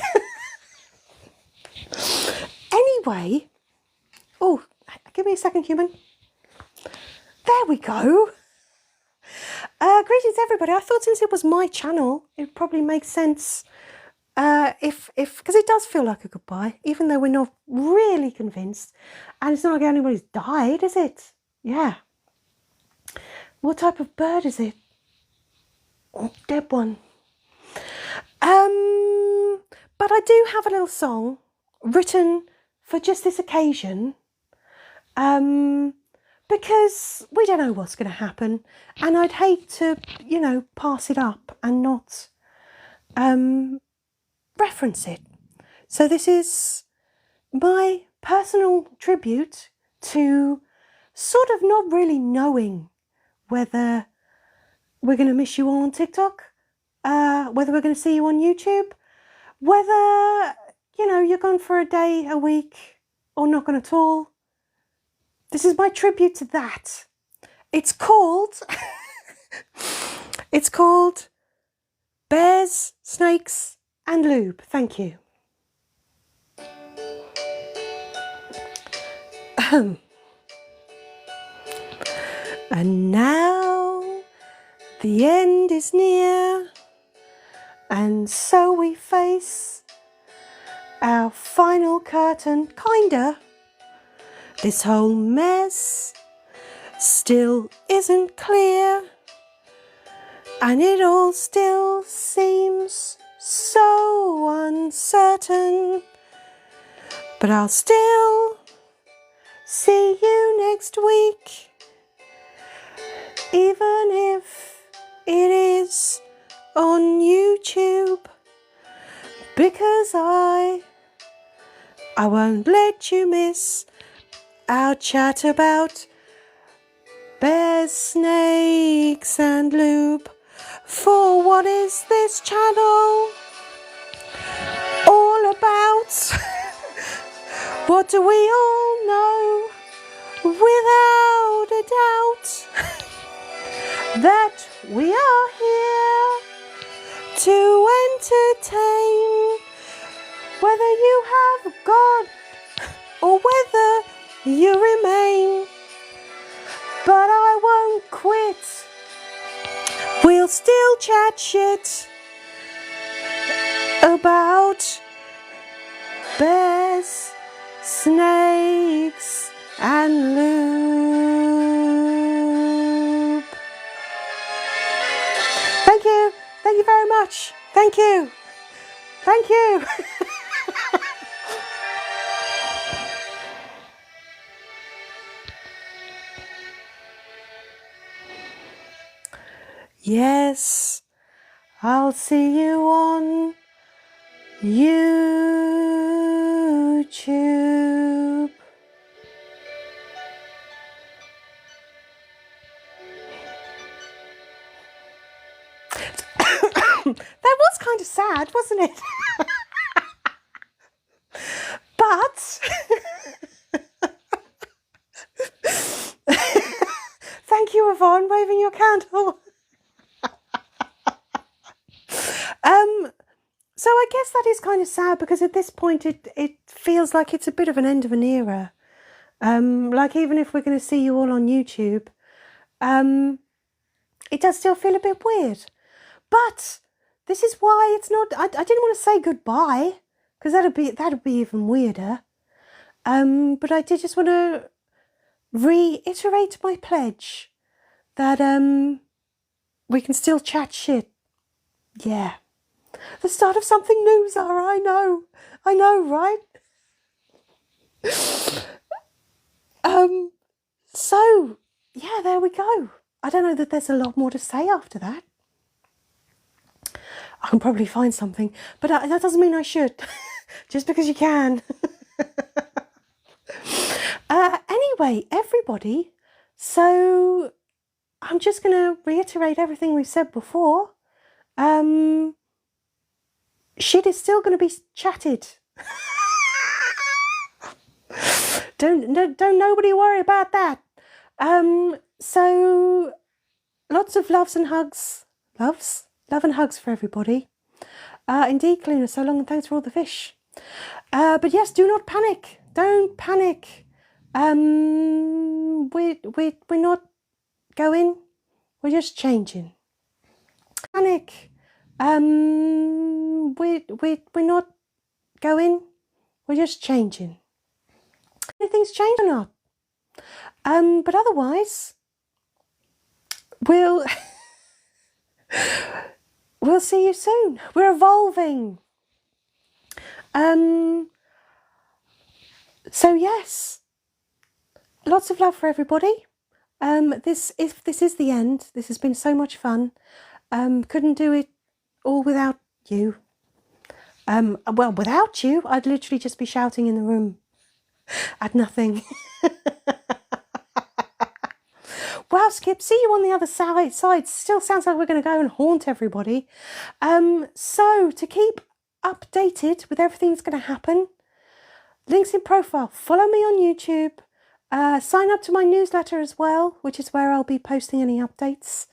Anyway. Oh, give me a second, human. There we go. Greetings, everybody. I thought since it was my channel, it probably makes sense because it does feel like a goodbye, even though we're not really convinced. And it's not like anybody's died, is it? Yeah. What type of bird is it? Oh, dead one. But I do have a little song written for just this occasion. Because we don't know what's going to happen, and I'd hate to, pass it up and not reference it. So this is my personal tribute to sort of not really knowing whether we're going to miss you all on TikTok, whether we're going to see you on YouTube, Whether, you know, you're gone for a day, a week, or not gone at all, this is my tribute to that. It's called, it's called Bears, Snakes and Lube. Thank you. And now the end is near, and so we face our final curtain, kinda. This whole mess still isn't clear, and it all still seems so uncertain. But I'll still see you next week, even if it is on YouTube, because I won't let you miss our chat about bears, snakes and lube. For what is this channel all about? What do we all know without a doubt? That we are here to entertain, whether you have gone or whether you remain. But I won't quit, we'll still chat shit about bears, snakes and lube. Thank you very much. Thank you. Yes, I'll see you on YouTube. That was kind of sad, wasn't it? But thank you, Yvonne, waving your candle. So I guess that is kind of sad, because at this point it feels like it's a bit of an end of an era. Like, even if we're going to see you all on YouTube, it does still feel a bit weird. But this is why it's not. I didn't want to say goodbye, because that'd be even weirder. But I did just want to reiterate my pledge that we can still chat shit. Yeah. The start of something new, Zara. I know, right? So yeah, there we go. I don't know that there's a lot more to say after that. I can probably find something, but that doesn't mean I should. Just because you can. Anyway, everybody, so I'm just going to reiterate everything we've said before. Shit is still going to be chatted. Don't nobody worry about that. So lots of loves and hugs. Love and hugs for everybody. Indeed, Kaluna, so long, and thanks for all the fish. But yes, do not panic. Don't panic. We're not going. We're just changing. Panic. We're not going. We're just changing. Anything's changed or not? But otherwise, we'll see you soon. We're evolving. So yes, lots of love for everybody. This is the end. This has been so much fun. Couldn't do it all without you. Well, without you, I'd literally just be shouting in the room at nothing. Wow, Skip, see you on the other side. Still sounds like we're going to go and haunt everybody. So to keep updated with everything that's going to happen. Links in profile. Follow me on YouTube. Sign up to my newsletter as well, which is where I'll be posting any updates.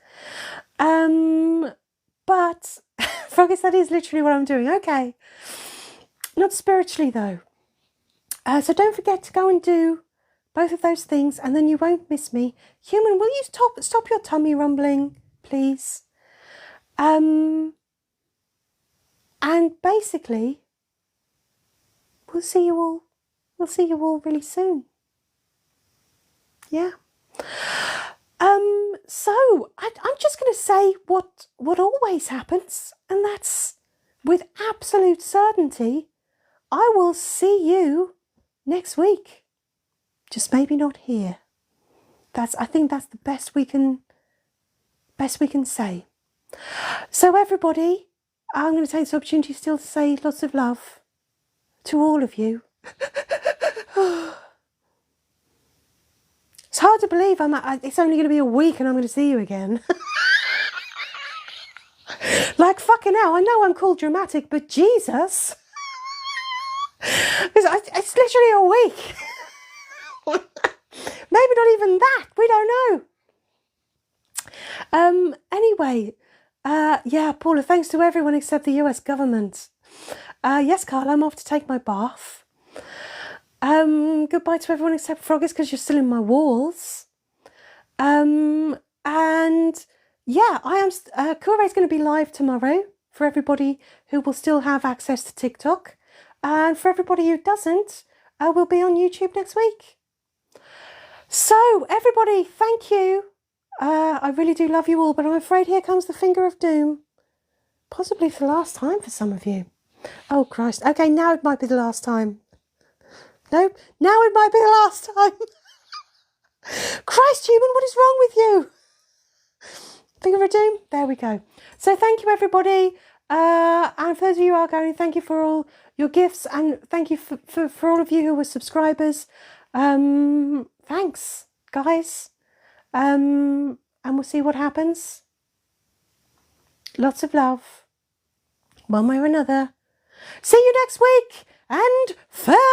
But Froggies, that is literally what I'm doing. Okay. Not spiritually though. So don't forget to go and do both of those things, and then you won't miss me. Human, will you stop your tummy rumbling, please? And basically, we'll see you all really soon. Yeah. So I'm just going to say what always happens, and that's with absolute certainty. I will see you next week. Just maybe not here. I think that's the best we can say. So everybody, I'm going to take this opportunity still to say lots of love to all of you. It's hard to believe it's only going to be a week and I'm going to see you again. Like fucking hell, I know I'm called dramatic, but Jesus. It's literally a week. Maybe not even that. We don't know. Anyway, yeah, Paula, thanks to everyone except the US government. Yes, Carl, I'm off to take my bath. Goodbye to everyone except Froggies because you're still in my walls. And yeah, Kure's going to be live tomorrow for everybody who will still have access to TikTok. And for everybody who doesn't, we'll be on YouTube next week. So, everybody, thank you. I really do love you all, but I'm afraid here comes the finger of doom. Possibly for the last time for some of you. Oh, Christ. Okay, now it might be the last time. Nope, now it might be the last time. Christ, human, what is wrong with you? Finger of doom? There we go. So thank you, everybody. And for those of you who are going, thank you for all your gifts, and thank you for all of you who were subscribers. Thanks, guys. And we'll see what happens. Lots of love. One way or another. See you next week, and farewell!